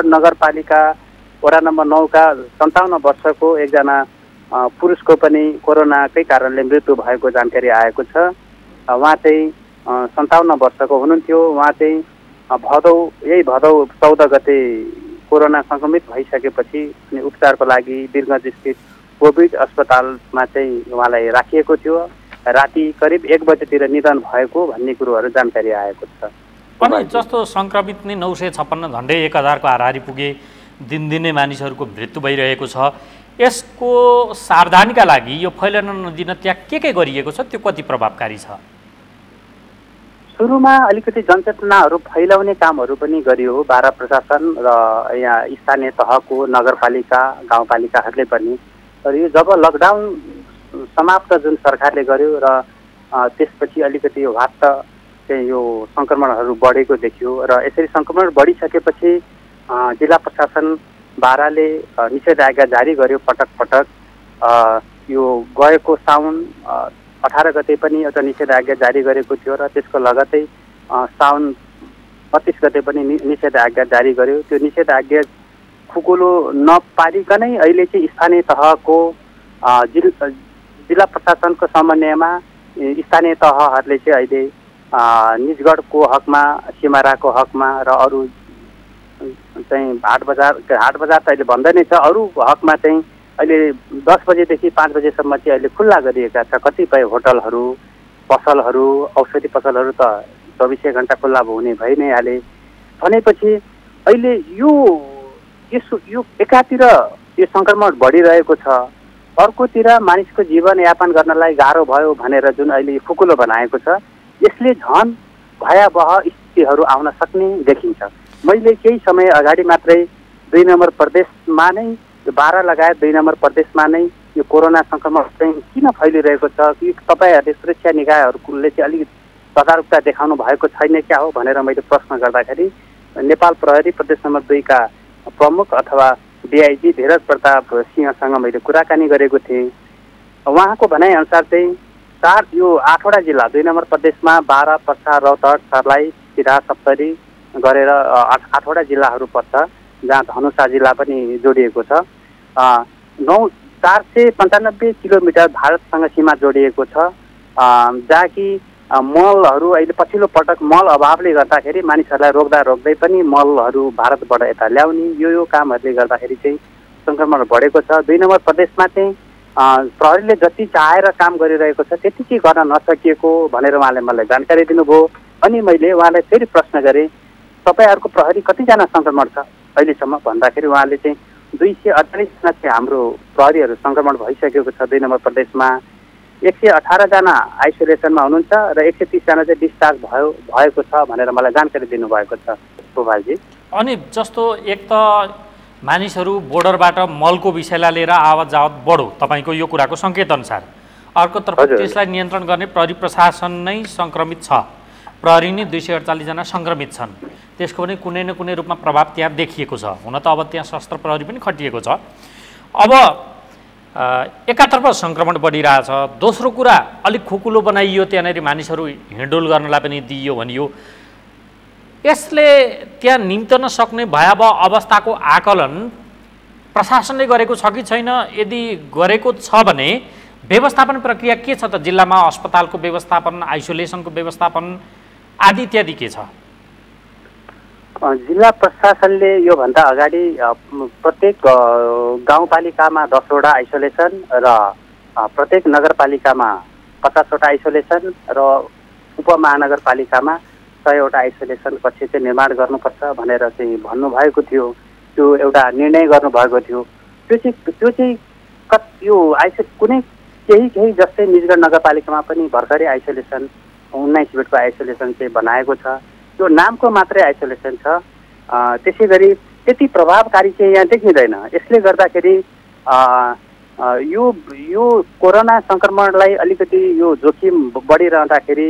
नगरपालिका वडा नम्बर 9 का 57 वर्षको एकजना पुरुषको पनि कोरोनाकै कारणले मृत्यु भएको जानकारी आएको छ। उहाँ चाहिँ 57 वर्षको हुनुहुन्थ्यो। उहाँ चाहिँ भदौ 14 गते कोरोना सङ्क्रमित भइसकेपछि अनि उपचारको लागि वीरगञ्ज स्थित कोभिड अस्पतालमा चाहिँ उहाँलाई राखिएको थियो। राति करिब 1 बजेतिर निधन भएको भन्ने कुरोहरू जानकारी आएको छ। अनि जस्तो सङ्क्रमित नै 956 झन्डै 1000 को हाराहारी पुगे, दिनदिनै मानिसहरूको मृत्यु भइरहेको छ। यसको सावधानीका लागि यो फैलन नदिन त्यहाँ के गरिएको छ, त्यो कति प्रभावकारी छ? सुरुमा अलिकति जनचेतनाहरू फैलाउने कामहरू पनि गरियो 12 प्रशासन र यहाँ स्थानीय तहको नगरपालिका गाउँपालिकाहरूले पनि। तर यो जब लकडाउन समाप्त जुन सरकारले गर्यो र त्यसपछि अलिकति वात्त चाहिँ यो सङ्क्रमणहरू बढेको देखियो र यसरी सङ्क्रमण बढिसकेपछि जिल्ला प्रशासन 12ले निषेधाज्ञा जारी गर्यो पटक। यो गएको साउन 18 गते पनि एउटा निषेधाज्ञा जारी गरेको थियो र त्यसको लगतै साउन 25 गते पनि निषेधाज्ञा जारी गर्यो। त्यो निषेधाज्ञा खुकुलो नपारिकनै अहिले चाहिँ स्थानीय तहको जिल्ला प्रशासनको समन्वयमा स्थानीय तहहरूले चाहिँ अहिले निजगढको हकमा, सिमाराको हकमा र अरू चाहिँ हाट बजार त अहिले बन्द नै छ, अरू हकमा चाहिँ अहिले 10 बजेदेखि 5 बजेसम्म चाहिँ अहिले खुल्ला गरिएका छ। कतिपय होटलहरू, पसलहरू, औषधि पसलहरू त 24 घन्टा खुल्ला हुने भइ नै हाले। भनेपछि अहिले यो एकातिर यो सङ्क्रमण बढिरहेको छ, अर्कोतिर मानिसको जीवनयापन गर्नलाई गाह्रो भयो भनेर जुन अहिले फुकुलो बनाएको छ, यसले झन् भयावह स्थितिहरू आउन सक्ने देखिन्छ। मैले केही समय अगाडि मात्रै 2 नम्बर प्रदेशमा नै 12 लगायत 2 नम्बर प्रदेशमा नै यो कोरोना सङ्क्रमण चाहिँ किन फैलिरहेको छ कि तपाईँहरूले सुरक्षा निकायहरूले चाहिँ अलिकति सतर्कता देखाउनु भएको छैन क्या हो भनेर मैले प्रश्न गर्दाखेरि नेपाल प्रहरी प्रदेश नम्बर 2 का प्रमुख अथवा डिआइजी धीरज प्रताप सिंहसँग मैले कुराकानी गरेको थिएँ। उहाँको भनाइअनुसार चाहिँ 8वटा जिल्ला 2 नम्बर प्रदेशमा 12 पर्सा, रौतहट, सर्लाही, सिधा, सप्तरी गरेर 8वटा जिल्लाहरू पर्छ, जहाँ धनुषा जिल्ला पनि जोडिएको छ। 495 किलोमिटर भारतसँग सीमा जोडिएको छ, जहाँ कि मलहरू अहिले पछिल्लो पटक मल अभावले गर्दाखेरि मानिसहरूलाई रोक्दै पनि मलहरू भारतबाट यता ल्याउने यो कामहरूले गर्दाखेरि चाहिँ सङ्क्रमण बढेको छ। 2 नम्बर प्रदेशमा चाहिँ प्रहरीले जति चाहेर काम गरिरहेको छ त्यति गर्न नसकिएको भनेर उहाँले मलाई जानकारी दिनुभयो। अनि मैले उहाँलाई फेरि प्रश्न गरेँ, तपाईँहरूको प्रहरी कतिजना सङ्क्रमण छ अहिलेसम्म भन्दाखेरि उहाँले चाहिँ 248 जना चाहिँ हाम्रो प्रहरीहरू सङ्क्रमण भइसकेको छ 2 नम्बर प्रदेशमा। 118 जना आइसोलेसनमा हुनुहुन्छ र 130 जना चाहिँ डिस्चार्ज भएको छ भनेर मलाई जानकारी दिनुभएको छ गोपालजी। अनि जस्तो एक त मानिसहरू बोर्डरबाट मलको विषयलाई लिएर आवत जावत बढो, तपाईँको यो कुराको सङ्केत अनुसार, अर्कोतर्फ त्यसलाई नियन्त्रण गर्ने प्रहरी प्रशासन नै सङ्क्रमित छ प्रहरी नै 248 जना सङ्क्रमित छन्, त्यसको पनि कुनै न कुनै रूपमा प्रभाव त्यहाँ देखिएको छ। हुन त अब त्यहाँ सशस्त्र प्रहरी पनि खटिएको छ। अब एकातर्फ सङ्क्रमण बढिरहेछ, दोस्रो कुरा अलिक खुकुलो बनाइयो, त्यहाँनिर मानिसहरू हिँडडुल गर्नलाई पनि दिइयो भनियो। यसले त्यहाँ निम्तन सक्ने भयावह अवस्थाको आकलन प्रशासनले गरेको छ कि छैन? यदि गरेको छ भने व्यवस्थापन प्रक्रिया के छ त? जिल्लामा अस्पतालको व्यवस्थापन, आइसोलेसनको व्यवस्थापन आदि इत्यादि के छ? जिल्ला प्रशासनले योभन्दा अगाडि प्रत्येक गाउँपालिकामा 10 वटा आइसोलेसन र प्रत्येक नगरपालिकामा 50 वटा आइसोलेसन र उपमहानगरपालिकामा 100 वटा आइसोलेसन कक्ष चाहिँ निर्माण गर्नुपर्छ भनेर चाहिँ भन्नुभएको थियो। त्यो एउटा निर्णय गर्नुभएको थियो। त्यो चाहिँ यो कुनै केही जस्तै निजगढ नगरपालिकामा पनि भर्खरै आइसोलेसन 19 बेडको आइसोलेसन चाहिँ बनाएको छ। त्यो नामको मात्रै आइसोलेसन छ। त्यसै गरी त्यति प्रभावकारी चाहिँ यहाँ देखिँदैन। यसले गर्दाखेरि यो कोरोना सङ्क्रमणलाई अलिकति यो जोखिम बढिरहँदाखेरि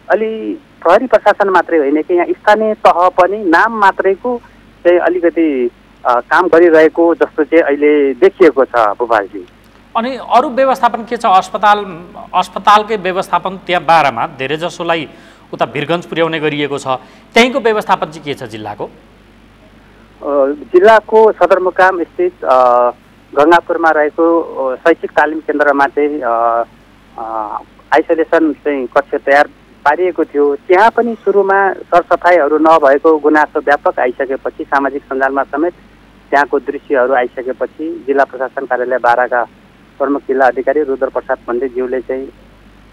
अलि प्रहरी प्रशासन मात्रै होइन कि यहाँ स्थानीय तह पनि नाम मात्रैको चाहिँ अलिकति काम गरिरहेको जस्तो चाहिँ अहिले देखिएको छ भूपालजी। अनि अरू व्यवस्थापन के छ? अस्पतालकै व्यवस्थापन त्यहाँ बारामा धेरै जसोलाई उता वीरगञ्ज पुर्याउने गरिएको छ, त्यहीँको व्यवस्थापन चाहिँ के छ जिल्लाको? जिल्लाको सदरमुकाम स्थित गङ्गापुरमा रहेको शैक्षिक तालिम केन्द्रमा चाहिँ आइसोलेसन चाहिँ कक्ष तयार पारिएको थियो। त्यहाँ पनि सुरुमा सरसफाइहरू नभएको गुनासो व्यापक आइसकेपछि सामाजिक सञ्जालमा समेत त्यहाँको दृश्यहरू आइसकेपछि जिल्ला प्रशासन कार्यालय बाराका प्रमुख जिल्ला अधिकारी रुद्र प्रसाद पण्डितज्यूले चाहिँ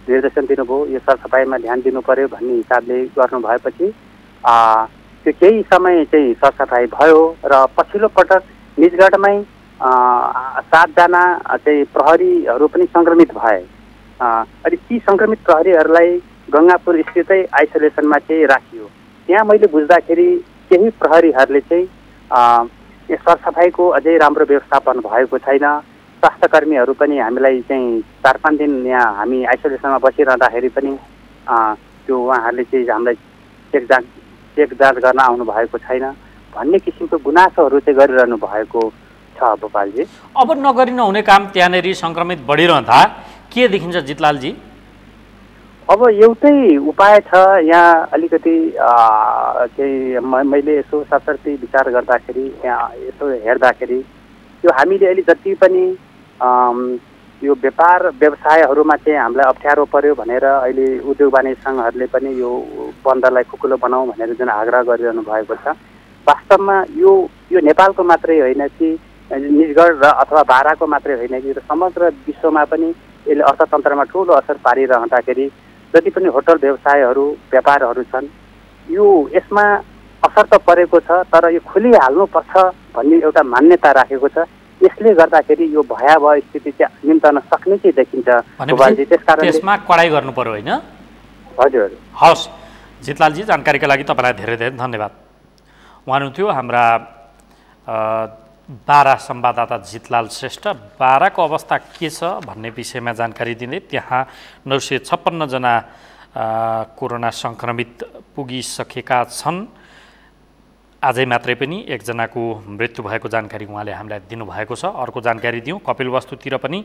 निर्देशन दिनुभयो, यो सरसफाइमा ध्यान दिनु पर्यो भन्ने हिसाबले गर्नुभएपछि त्यो केही समय चाहिँ सरसफाइ भयो र पछिल्लो पटक निजगढमै 7 जना चाहिँ प्रहरीहरू पनि सङ्क्रमित भए। अनि ती सङ्क्रमित प्रहरीहरूलाई गङ्गापुर स्थितै आइसोलेसनमा चाहिँ राखियो। त्यहाँ मैले बुझ्दाखेरि केही प्रहरीहरूले चाहिँ सरसफाइको अझै राम्रो व्यवस्थापन भएको छैन। स्वास्थ्यकर्मीहरू पनि हामीलाई चाहिँ 4-5 दिन यहाँ हामी आइसोलेसनमा बसिरहँदाखेरि पनि त्यो उहाँहरूले चाहिँ हामीलाई चेक जाँच गर्न आउनु भएको छैन भन्ने किसिमको गुनासोहरू चाहिँ गरिरहनु भएको छ भोपालजी। अब नगरी नहुने काम त्यहाँनिर सङ्क्रमित बढिरहँदा के देखिन्छ जितलालजी? अब एउटै उपाय छ यहाँ अलिकति चाहिँ मैले यसो सशर्ती विचार गर्दाखेरि यहाँ यसो हेर्दाखेरि यो हामीले अहिले जति पनि यो व्यापार व्यवसायहरूमा चाहिँ हामीलाई अप्ठ्यारो पर्यो भनेर अहिले उद्योग वाणिज्य सङ्घहरूले पनि यो बन्दलाई खुकुलो बनाऊ भनेर जुन आग्रह गरिरहनु भएको छ, वास्तवमा यो नेपालको मात्रै होइन कि निजगढ र अथवा बाराको मात्रै होइन कि समग्र विश्वमा पनि यसले अर्थतन्त्रमा ठुलो असर पारिरहँदाखेरि जति पनि होटल व्यवसायहरू व्यापारहरू छन् यो यसमा असर त परेको छ, तर यो खुलिहाल्नुपर्छ भन्ने एउटा मान्यता राखेको छ। यसले गर्दाखेरि यो भयावह स्थिति चाहिँ निम्तन सक्ने चाहिँ देखिन्छ। त्यसमा कडाइ गर्नु पर्यो होइन? हजुर। हस् जितलालजी, जानकारीका लागि तपाईँलाई धेरै धेरै धन्यवाद। उहाँ हुनुहुन्थ्यो हाम्रा बारा संवाददाता जितलाल श्रेष्ठ। बाराको अवस्था के छ भन्ने विषयमा जानकारी दिँदै त्यहाँ 956 जना कोरोना सङ्क्रमित पुगिसकेका छन्। आजै मात्रै पनि 1 जनाको मृत्यु भएको जानकारी उहाँले हामीलाई दिनुभएको छ। अर्को जानकारी दिउँ, कपिलवस्तुतिर पनि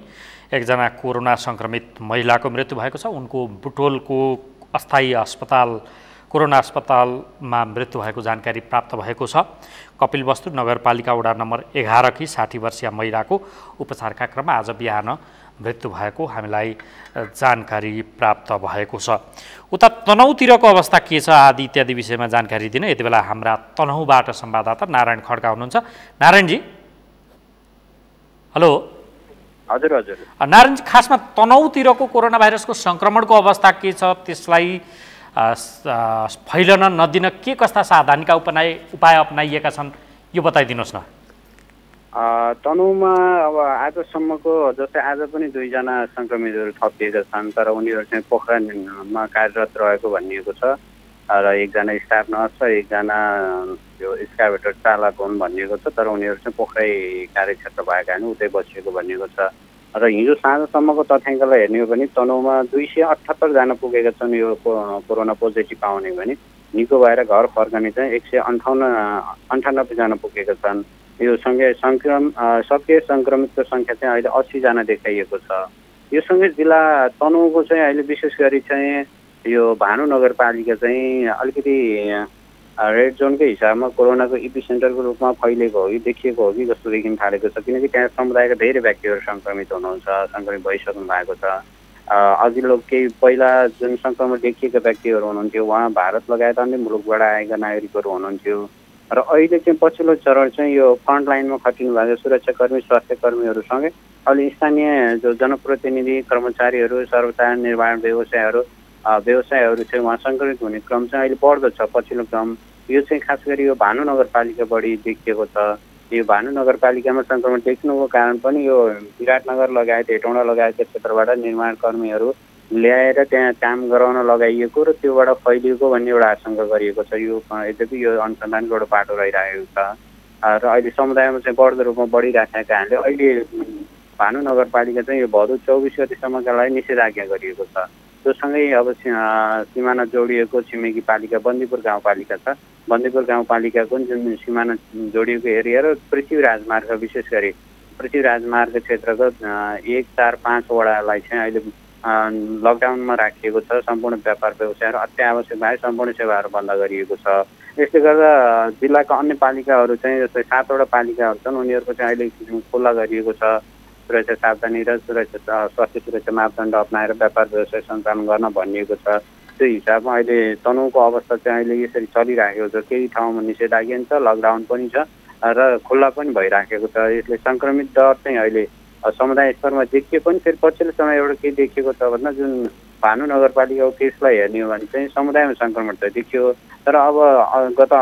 1 जना कोरोना सङ्क्रमित महिलाको मृत्यु भएको छ। उनको बुटोलको अस्थायी अस्पताल कोरोना अस्पतालमा मृत्यु भएको जानकारी प्राप्त भएको छ। कपिलवस्तु नगरपालिका वडा नम्बर 11 की 60 वर्षीय महिलाको उपचारका क्रममा आज बिहान मृत्यु भएको हामीलाई जानकारी प्राप्त भएको छ। उता तनहुँतिरको अवस्था के छ आदि इत्यादि विषयमा जानकारी दिन यति बेला हाम्रा तनहुँबाट संवाददाता नारायण खड्का हुनुहुन्छ। नारायणजी, हेलो। हजुर हजुर। नारायणजी, खासमा तनहुँतिरको कोरोना भाइरसको सङ्क्रमणको अवस्था के छ, त्यसलाई फैलन नदिन के कस्ता सावधानीका उपाय अपनाइएका छन्, यो बताइदिनुहोस् न। तनहुँमा अब आजसम्मको जस्तै आज पनि 2 जना सङ्क्रमितहरू थपिएका छन्, तर उनीहरू चाहिँ पोखरामा कार्यरत रहेको भनिएको छ र 1 जना स्टाफ नर्स र 1 जना यो एक्सकाभेटर चालक हुन् भनिएको छ, तर उनीहरू चाहिँ पोखरै कार्यक्षेत्र भएका होइन उतै बसिएको भनिएको छ। र हिजो साँझसम्मको तथ्याङ्कलाई हेर्ने हो भने तनहुँमा 278 जना पुगेका छन् यो कोरोना पोजिटिभ पाउने भने निको भएर घर फर्कने चाहिँ 198 जना पुगेका छन्। यो सँगै सक्रिय सङ्क्रमितको सङ्ख्या चाहिँ अहिले 80 जना देखाइएको छ। यो सँगै जिल्ला तनहुँको चाहिँ अहिले विशेष गरी चाहिँ यो भानु नगरपालिका चाहिँ अलिकति रेड जोनकै हिसाबमा कोरोनाको इपिसेन्टरको रूपमा फैलिएको हो कि देखिएको हो कि जस्तो देखिन थालेको छ, किनकि त्यहाँ समुदायका धेरै व्यक्तिहरू सङ्क्रमित हुनुहुन्छ, सङ्क्रमित भइसक्नु भएको छ। अघिल्लो केही पहिला जुन सङ्क्रमण देखिएका व्यक्तिहरू हुनुहुन्थ्यो उहाँ भारत लगायत अन्य मुलुकबाट आएका नागरिकहरू हुनुहुन्थ्यो र अहिले चाहिँ पछिल्लो चरण चाहिँ यो फ्रन्ट लाइनमा खटिनु भएको सुरक्षाकर्मी स्वास्थ्य कर्मीहरूसँगै अहिले स्थानीय जो जनप्रतिनिधि कर्मचारीहरू सर्वसाधारण निर्माण व्यवसायहरू चाहिँ उहाँ सङ्क्रमित हुने क्रम चाहिँ अहिले बढ्दो छ पछिल्लो क्रम। यो चाहिँ खास गरी यो भानु नगरपालिका बढी देखिएको छ। यो भानु नगरपालिकामा सङ्क्रमण देखिनुको कारण पनि यो विराटनगर लगायत हेटौँडा लगायतका क्षेत्रबाट निर्माण कर्मीहरू ल्याएर त्यहाँ काम गराउन लगाइएको र त्योबाट फैलिएको भन्ने एउटा आशंका गरिएको छ। यो यद्यपि यो अनुसन्धानको एउटा बाटो रहिरहेको छ र अहिले समुदायमा चाहिँ बढ्दो रूपमा बढिराखेका कारणले अहिले भानु नगरपालिका चाहिँ यो भदौ 24 गतिसम्मका लागि निषेधाज्ञा गरिएको छ। त्योसँगै अब सिमाना जोडिएको छिमेकी पालिका बन्दीपुर गाउँपालिका छ। बन्दीपुर गाउँपालिकाको जुन सिमाना जोडिएको एरिया र पृथ्वी राजमार्ग विशेष गरी पृथ्वी राजमार्ग क्षेत्रको 1, 4, 5 वडालाई चाहिँ अहिले लकडाउनमा राखिएको छ। सम्पूर्ण व्यापार व्यवसाय र अत्यावश्यक बाहेक सम्पूर्ण सेवाहरू बन्द गरिएको छ। यसले गर्दा जिल्लाका अन्य पालिकाहरू चाहिँ जस्तै 7 वटा पालिकाहरू छन् उनीहरूको चाहिँ अहिले खुल्ला गरिएको छ। सुरक्षा सावधानी र स्वास्थ्य सुरक्षा मापदण्ड अप्नाएर व्यापार व्यवसाय सञ्चालन गर्न भनिएको छ। त्यो हिसाबमा अहिले तनहुँको अवस्था चाहिँ अहिले यसरी चलिराखेको छ। केही ठाउँमा निषेधाज्ञा छ, लकडाउन पनि छ र खुल्ला पनि भइराखेको छ। यसले सङ्क्रमित दर चाहिँ अहिले समुदाय स्तरमा देखिए पनि फेरि पछिल्लो समय एउटा के देखिएको छ भन्दा जुन भानु नगरपालिकाको केसलाई हेर्ने हो भने चाहिँ समुदायमा सङ्क्रमण त देखियो, तर अब गत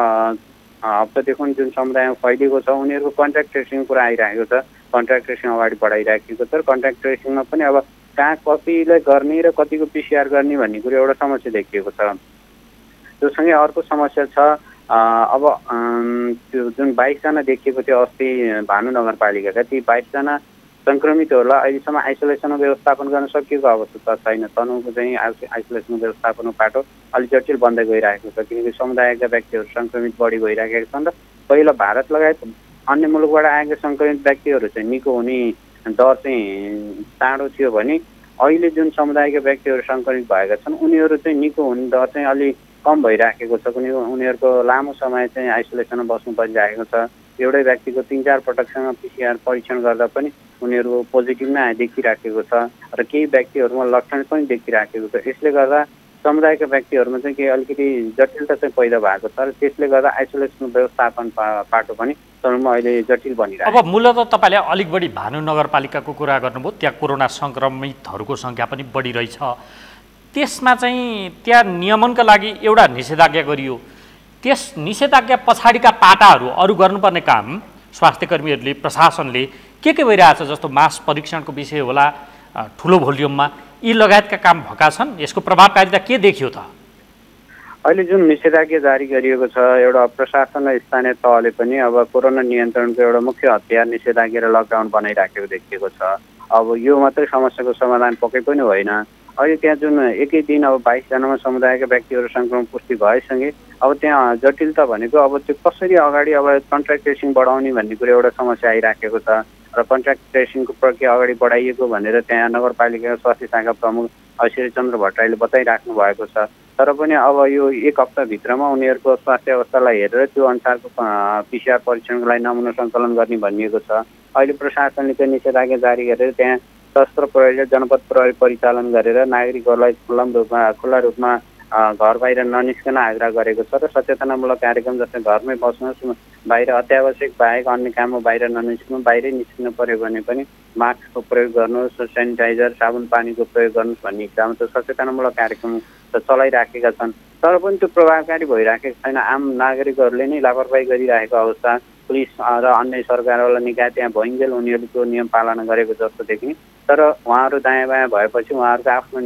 हप्तादेखि जुन समुदायमा फैलिएको छ उनीहरूको कन्ट्याक्ट ट्रेसिङ पुरा आइरहेको छ। कन्ट्याक्ट ट्रेसिङ अगाडि बढाइराखेको छ र कन्ट्याक्ट ट्रेसिङमा पनि अब कहाँ कतिलाई गर्ने र कतिको पिसिआर गर्ने भन्ने कुरो एउटा समस्या देखिएको छ। त्योसँगै अर्को समस्या छ अब त्यो जुन 22 जना देखिएको थियो अस्ति भानु नगरपालिकाका ती 22 जना सङ्क्रमितहरूलाई अहिलेसम्म आइसोलेसनमा व्यवस्थापन गर्न सकिएको अवस्था छैन। तनहुँको चाहिँ आइसोलेसन व्यवस्थापनको बाटो अलिक जटिल बन्दै गइरहेको छ किनकि समुदायका व्यक्तिहरू सङ्क्रमित बढी भइरहेका छन् र पहिला भारत लगायत अन्य मुलुकबाट आएका सङ्क्रमित व्यक्तिहरू चाहिँ निको हुने दर चाहिँ चाँडो थियो भने अहिले जुन समुदायका व्यक्तिहरू सङ्क्रमित भएका छन् उनीहरू चाहिँ निको हुने दर चाहिँ अलि कम भइराखेको छ। उनीहरूको लामो समय चाहिँ आइसोलेसनमा बस्नु परिरहेको छ। एउटै व्यक्तिको 3-4 पटकसँग पिसिआर परीक्षण गर्दा पनि उनीहरू पोजिटिभ नै देखिराखेको छ र केही व्यक्तिहरूमा लक्षण पनि देखिराखेको छ। यसले गर्दा समुदायका व्यक्तिहरूमा चाहिँ केही अलिकति जटिलता चाहिँ पैदा भएको छ र त्यसले गर्दा आइसोलेसन व्यवस्थापन बाटो पनि तनहुँमा अहिले जटिल बनिरहेको छ। अब मूलतः तपाईँले अलिक बढी भानु नगरपालिकाको कुरा गर्नुभयो, त्यहाँ कोरोना सङ्क्रमितहरूको सङ्ख्या पनि बढिरहेछ। त्यसमा चाहिँ त्यहाँ नियमनका लागि एउटा निषेधाज्ञा गरियो। त्यस निषेधाज्ञा पछाडिका पाटाहरू अरू गर्नुपर्ने काम स्वास्थ्य कर्मीहरूले प्रशासनले के भइरहेछ जस्तो मास परीक्षणको विषय होला ठुलो भोल्युममा यी लगायतका काम भएका छन्। यसको प्रभावकारिता के देखियो त? अहिले जुन निषेधाज्ञा जारी गरिएको छ एउटा प्रशासन र स्थानीय तहले पनि अब कोरोना नियन्त्रणको एउटा मुख्य हतियार निषेधाज्ञा र लकडाउन बनाइराखेको देखिएको छ। अब यो मात्रै समस्याको समाधान पक्कै पनि होइन। अहिले त्यहाँ जुन एकै दिन अब 22 जनामा समुदायका व्यक्तिहरू सङ्क्रमण पुष्टि भएसँगै अब त्यहाँ जटिलता भनेको अब त्यो कसरी अगाडि अब कन्ट्याक्ट ट्रेसिङ बढाउने भन्ने कुरो एउटा समस्या आइराखेको छ र कन्ट्याक्ट ट्रेसिङको प्रक्रिया अगाडि बढाइएको भनेर त्यहाँ नगरपालिकाका स्वास्थ्य शाखा प्रमुख श्री चन्द्र भट्टराईले बताइराख्नु भएको छ। तर पनि अब यो 1 हप्ताभित्रमा उनीहरूको स्वास्थ्य अवस्थालाई हेरेर त्यो अनुसारको पिसिआर परीक्षणको लागि नमुना सङ्कलन गर्ने भनिएको छ। अहिले प्रशासनले चाहिँ निषेधाज्ञा जारी गरेर त्यहाँ शस्त्र प्रहरी र जनपद प्रहरी परिचालन गरेर नागरिकहरूलाई खुल्ला रूपमा घर बाहिर ननिस्कन आग्रह गरेको छ र सचेतनामूलक कार्यक्रम जस्तै घरमै बस्नुहोस्, बाहिर अत्यावश्यक बाहेक अन्य काममा बाहिर ननिस्कनु, बाहिरै निस्किनु पर्यो भने पनि मास्कको प्रयोग गर्नुहोस्, सेनिटाइजर साबुन पानीको प्रयोग गर्नुहोस् भन्ने हिसाबमा त सचेतनामूलक कार्यक्रम त चलाइराखेका छन्। तर पनि त्यो प्रभावकारी भइराखेको छैन। आम नागरिकहरूले नै लापरवाही गरिरहेको अवस्था, पुलिस र अन्य सरकारवाला निकाय त्यहाँ भइन्जेल उनीहरूले त्यो नियम पालना गरेको जस्तो देखिने। तर उहाँहरू दायाँ बायाँ भएपछि उहाँहरूको आफ्नो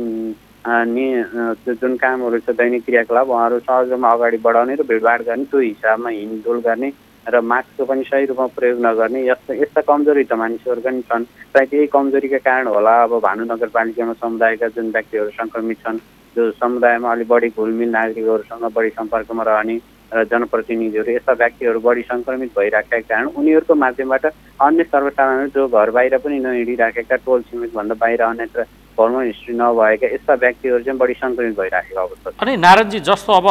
जुन कामहरू छ दैनिक क्रियाकलाप उहाँहरू सहजमा अगाडि बढाउने र भिडभाड गर्ने त्यो हिसाबमा हिँडडुल गर्ने र मास्कको पनि सही रूपमा प्रयोग नगर्ने यस्ता कमजोरी त मानिसहरूका पनि छन्। सायद यही कमजोरीका कारण होला अब भानु नगरपालिकामा समुदायका जुन व्यक्तिहरू सङ्क्रमित छन्, जो समुदायमा अलिक बढी घुलमिल नागरिकहरूसँग बढी सम्पर्कमा रहने र जनप्रतिनिधिहरू यस्ता व्यक्तिहरू बढी सङ्क्रमित भइराखेका कारण उनीहरूको माध्यमबाट अन्य सर्वसाधारण जो घर बाहिर पनि नहिँडिराखेका टोल छिमेकभन्दा बाहिर अन्यत्र घरमा हिस्ट्री नभएका यस्ता व्यक्तिहरू चाहिँ बढी सङ्क्रमित भइराखेको अवस्था छ। अनि नारायणजी, जस्तो अब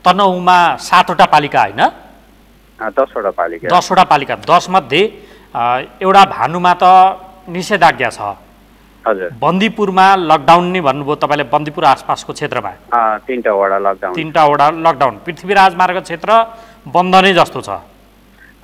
तनहुँमा 7वटा पालिका होइन, 10वटा पालिका, 10वटा पालिका, 10 मध्ये एउटा भानुमा त निषेधाज्ञा छ। हजुर। बन्दीपुरमा लकडाउन नै भन्नुभयो तपाईँले, बन्दीपुर आसपासको क्षेत्रमा 3टा वडा लकडाउन। 3टा वडा लकडाउन। पृथ्वी राजमार्ग क्षेत्र बन्द नै जस्तो छ।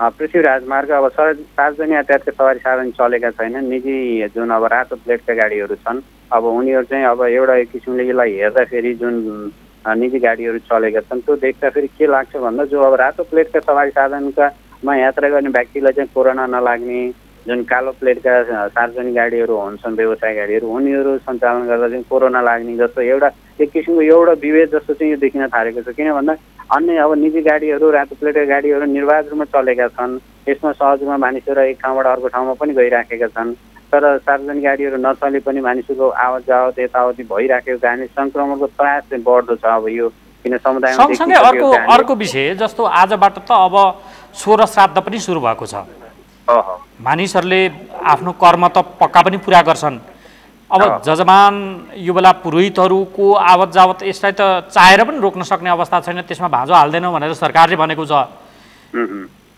पृथ्वी राजमार्ग अब सार्वजनिक यातायातका सवारी साधन चलेका छैनन्। निजी जुन अब रातो प्लेटका गाडीहरू छन्, अब उनीहरू चाहिँ अब एउटा किसिमले यसलाई हेर्दाखेरि जुन निजी गाडीहरू चलेका छन् त्यो देख्दाखेरि के लाग्छ भन्दा जो अब रातो प्लेटका सवारी साधनकामा यात्रा गर्ने व्यक्तिलाई चाहिँ कोरोना नलाग्ने, जुन कालो प्लेटका सार्वजनिक गाडीहरू हुन्छन् व्यवसाय गाडीहरू उनीहरू सञ्चालन गर्दा चाहिँ कोरोना लाग्ने जस्तो एउटा एक किसिमको एउटा विभेद जस्तो चाहिँ यो देखिन थालेको छ। किन भन्दा अन्य अब निजी गाडीहरू रातो प्लेटका गाडीहरू निर्वाध रूपमा चलेका छन्, यसमा सहजमा मानिसहरू एक ठाउँबाट अर्को ठाउँमा पनि गइराखेका छन्। तर सार्वजनिक गाडीहरू नचले पनि मानिसको आवत जावत यताउति भइराखेको कारणले सङ्क्रमणको त्रास चाहिँ बढ्दो छ। अब यो किन समुदायमा सँगसँगै अर्को विषय जस्तो आजबाट त अब 16 श्राद्ध पनि सुरु भएको छ। मानिसहरूले आफ्नो कर्म त पक्का पनि पुरा गर्छन्। अब जजमान यो बेला पुरोहितहरूको आवत जावत यसलाई त चाहेर पनि रोक्न सक्ने अवस्था छैन, त्यसमा भाँजो हाल्दैनौँ भनेर सरकारले भनेको छ।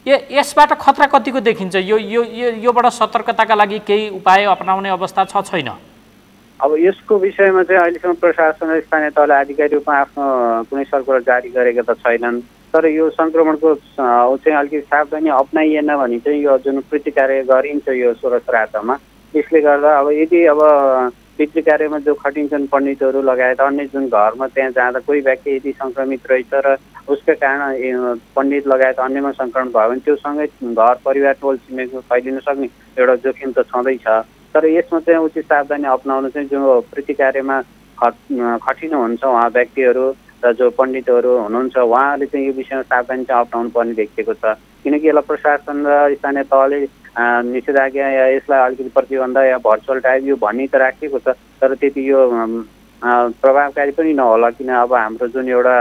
यसबाट खतरा कतिको देखिन्छ? योबाट सतर्कताका लागि केही उपाय अपनाउने अवस्था छ छैन? अब यसको विषयमा चाहिँ अहिलेसम्म प्रशासन र स्थानीय तल अधिकारी रूपमा आफ्नो कुनै सर्कुलर जारी गरेका त छैनन्। तर यो सङ्क्रमणको चाहिँ अलिकति सावधानी अप्नाइएन भने चाहिँ यो जुन प्रतिकार्य गरिन्छ यो 16 श्राद्धमा, यसले गर्दा अब यदि अब पितृकार्यमा जो खटिन्छन् पण्डितहरू लगायत अन्य जुन घरमा त्यहाँ जाँदा कोही व्यक्ति यदि सङ्क्रमित रहेछ र उसका कारण पण्डित लगायत अन्यमा सङ्क्रमण भयो भने त्योसँगै घर परिवार टोल छिमेकमा फैलिन सक्ने एउटा जोखिम त छँदैछ। तर यसमा चाहिँ उचित सावधानी अप्नाउनु चाहिँ जो प्रतिकार्यमा खटिनुहुन्छ उहाँ व्यक्तिहरू र जो पण्डितहरू हुनुहुन्छ उहाँले चाहिँ यो विषयमा सावधानी चाहिँ अप्नाउनु पर्ने देखिएको छ। किनकि यसलाई प्रशासन र स्थानीय तहले निषेधाज्ञा या यसलाई अलिकति प्रतिबन्ध या भर्चुअल टाइप यो भनी त राखिएको छ, तर त्यति यो प्रभावकारी पनि नहोला। किन अब हाम्रो जुन एउटा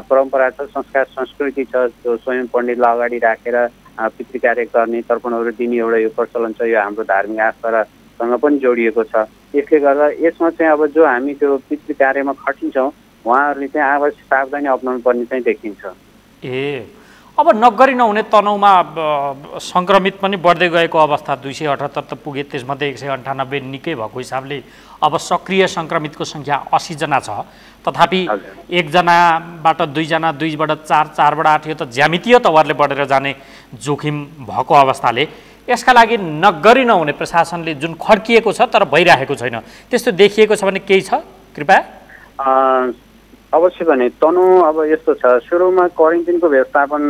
परम्परा छ, संस्कार संस्कृति छ, जो स्वयं पण्डितलाई अगाडि राखेर पितृकार्य गर्ने तर्पणहरू दिने एउटा यो प्रचलन छ, यो हाम्रो धार्मिक आस्थासँग पनि जोडिएको छ। यसले गर्दा यसमा चाहिँ अब जो हामी त्यो पितृकार्यमा खटिन्छौँ उहाँहरूले चाहिँ आवश्यक सावधानी अप्नाउनु पर्ने चाहिँ देखिन्छ। अब नगरी नहुने तनहुँमा सङ्क्रमित पनि बढ्दै गएको अवस्था 278 त पुगे, त्यसमध्ये 198 निकै भएको हिसाबले अब सक्रिय सङ्क्रमितको सङ्ख्या 80 जना छ। तथापि 1 जनाबाट 2 जना, 2बाट 4, 4बाट 8 यो त ज्यामितीय तवरले बढेर जाने जोखिम भएको अवस्थाले यसका लागि नगरी नहुने प्रशासनले जुन खड्किएको छ तर भइरहेको छैन, त्यस्तो देखिएको छ भने केही छ कृपया? अवश्य भने तनहुँ अब यस्तो छ, सुरुमा क्वारेन्टिनको व्यवस्थापन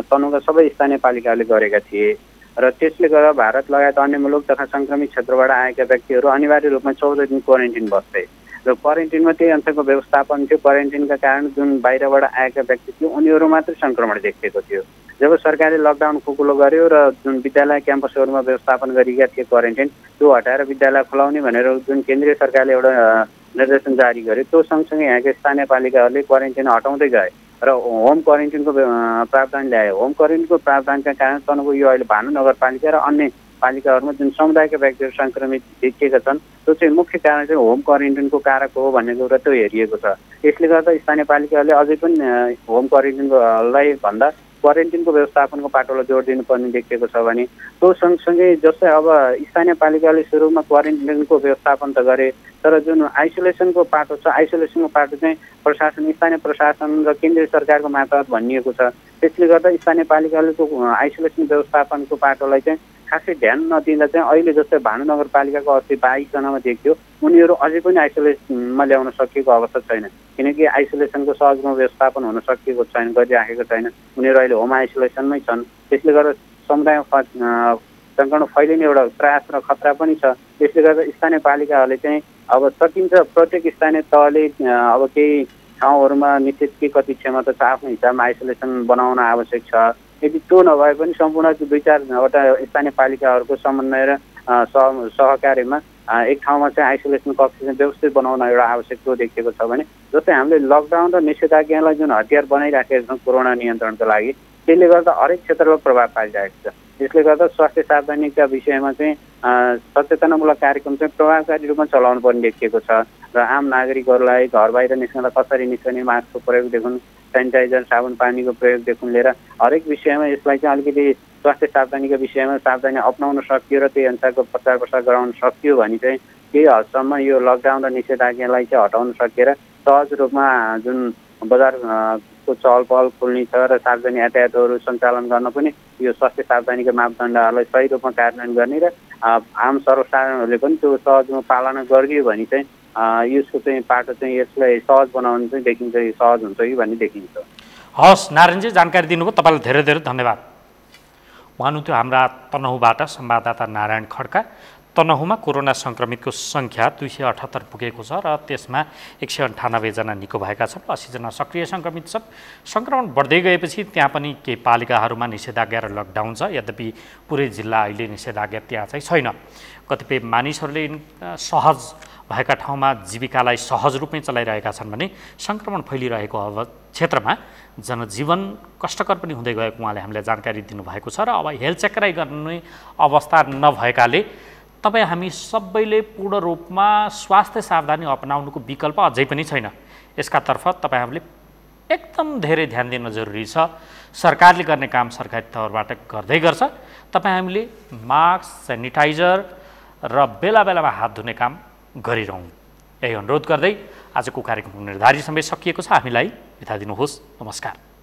तनहुँका सबै स्थानीय पालिकाहरूले गरेका थिए र त्यसले गर्दा भारत लगायत अन्य मुलुक तथा सङ्क्रमित क्षेत्रबाट आएका व्यक्तिहरू अनिवार्य रूपमा 14 दिन क्वारेन्टिन बस्थे र क्वारेन्टिनमा त्यही अनुसारको व्यवस्थापन थियो। क्वारेन्टिनका कारण जुन बाहिरबाट आएका व्यक्ति थियो उनीहरू मात्रै सङ्क्रमण देखिएको थियो। जब सरकारले लकडाउन खुकुलो गर्यो र जुन विद्यालय क्याम्पसहरूमा व्यवस्थापन गरिएका थिए क्वारेन्टिन, त्यो हटाएर विद्यालय खुलाउने भनेर जुन केन्द्रीय सरकारले एउटा निर्देशन जारी गर्यो, त्यो सँगसँगै यहाँका स्थानीय पालिकाहरूले क्वारेन्टिन हटाउँदै गए र होम क्वारेन्टिनको प्रावधान ल्यायो। होम क्वारेन्टिनको प्रावधानका कारण तनहुँको यो अहिले भानु नगरपालिका र अन्य पालिकाहरूमा जुन समुदायका व्यक्तिहरू सङ्क्रमित देखिएका छन् त्यो चाहिँ मुख्य कारण चाहिँ होम क्वारेन्टिनको कारक हो भन्ने कुरा त्यो हेरिएको छ। यसले गर्दा स्थानीय पालिकाहरूले अझै पनि होम क्वारेन्टिनकोलाई भन्दा क्वारेन्टिनको व्यवस्थापनको पाटोलाई जोड दिनुपर्ने देखिएको छ भने त्यो सँगसँगै जस्तै अब स्थानीय पालिकाले सुरुमा क्वारेन्टिनको व्यवस्थापन त गरे, तर जुन आइसोलेसनको पाटो छ, आइसोलेसनको पाटो चाहिँ प्रशासन, स्थानीय प्रशासन र केन्द्रीय सरकारको मार्फत भनिएको छ। त्यसले गर्दा स्थानीय पालिकाले त्यो आइसोलेसन व्यवस्थापनको पाटोलाई चाहिँ खासै ध्यान नदिँदा चाहिँ अहिले जस्तै भानु नगरपालिकाको अस्ति 22 जनामा देखियो उनीहरू अझै पनि आइसोलेसनमा ल्याउन सकिएको अवस्था छैन, किनकि आइसोलेसनको सहजमा व्यवस्थापन हुन सकिएको छैन, गरिराखेको छैन। उनीहरू अहिले होम आइसोलेसनमै छन्। त्यसले गर्दा समुदायमा सङ्क्रमण फैलिने एउटा त्रास र खतरा पनि छ। त्यसले गर्दा स्थानीय पालिकाहरूले चाहिँ अब सकिन्छ प्रत्येक स्थानीय तहले अब केही ठाउँहरूमा निश्चित के कति क्षमता छ आफ्नो हिसाबमा आइसोलेसन बनाउन आवश्यक छ यदि त्यो नभए पनि सम्पूर्ण 2-4वटा स्थानीय पालिकाहरूको समन्वय र सहकार्यमा एक ठाउँमा चाहिँ आइसोलेसन कक्ष चाहिँ व्यवस्थित बनाउन एउटा आवश्यक त्यो देखिएको छ भने जस्तै हामीले लकडाउन र निषेधाज्ञालाई जुन हतियार बनाइराखेका छौँ कोरोना नियन्त्रणको लागि त्यसले गर्दा हरेक क्षेत्रमा प्रभाव पारिरहेको छ। त्यसले गर्दा स्वास्थ्य सावधानीका विषयमा चाहिँ सचेतनामूलक कार्यक्रम चाहिँ प्रभावकारी रूपमा चलाउनु पर्ने देखिएको छ र आम नागरिकहरूलाई घर बाहिर निस्कँदा कसरी निस्कने, मास्कको प्रयोगदेखि सेनिटाइजर साबुन पानीको प्रयोगदेखि लिएर हरेक विषयमा यसलाई चाहिँ अलिकति स्वास्थ्य सावधानीका विषयमा सावधानी अपनाउन सकियो र त्यही अनुसारको प्रचार प्रसार गराउन सकियो भने चाहिँ केही हदसम्म यो लकडाउन र निषेधाज्ञालाई चाहिँ हटाउन सकेर सहज रूपमा जुन बजारको चहल पहल खुल्ने छ र सार्वजनिक यातायातहरू सञ्चालन गर्न पनि यो स्वास्थ्य सावधानीका मापदण्डहरूलाई सही रूपमा कार्यान्वयन गर्ने र आम सर्वसाधारणहरूले पनि त्यो सहजमा पालना गरिदियो भने चाहिँ यसको चाहिँ पाटो चाहिँ यसलाई सहज बनाउनु चाहिँ देखिन्छ, सहज हुन्छ कि भन्ने देखिन्छ। हस् नारायणजी, जानकारी दिनुभयो, तपाईँलाई धेरै धेरै धन्यवाद। उहाँ हुनुहुन्थ्यो हाम्रा तनहुँबाट संवाददाता नारायण खड्का। तनहुँमा कोरोना सङ्क्रमितको सङ्ख्या 278 पुगेको छ र त्यसमा 198 जना निको भएका छन्, 80 जना सक्रिय सङ्क्रमित छन्। सङ्क्रमण बढ्दै गएपछि त्यहाँ पनि केही पालिकाहरूमा निषेधाज्ञा र लकडाउन छ, यद्यपि पुरै जिल्ला अहिले निषेधाज्ञा त्यहाँ चाहिँ छैन। कतिपय मानिसहरूले सहज भएका ठाउँमा जीविकालाई सहज रूपमै चलाइरहेका छन् भने सङ्क्रमण फैलिरहेको क्षेत्रमा जनजीवन कष्टकर पनि हुँदै गएको उहाँले हामीलाई जानकारी दिनुभएको छ र अब हेलचक्राइ गर्ने अवस्था नभएकाले तपाईँ हामी सबैले पूर्ण रूपमा स्वास्थ्य सावधानी अपनाउनुको विकल्प अझै पनि छैन। यसका तर्फ तपाईँ हामीले एकदम धेरै ध्यान दिन जरुरी छ। सरकारले गर्ने काम सरकारी तौरबाट गर्दै गर्छ। तपाईँ हामीले मास्क, सेनिटाइजर र बेला बेलामा हात धुने काम गरिरहौँ, यही अनुरोध गर्दै आजको कार्यक्रमको निर्धारित समय सकिएको छ। हामीलाई बिदा दिनुहोस्। नमस्कार।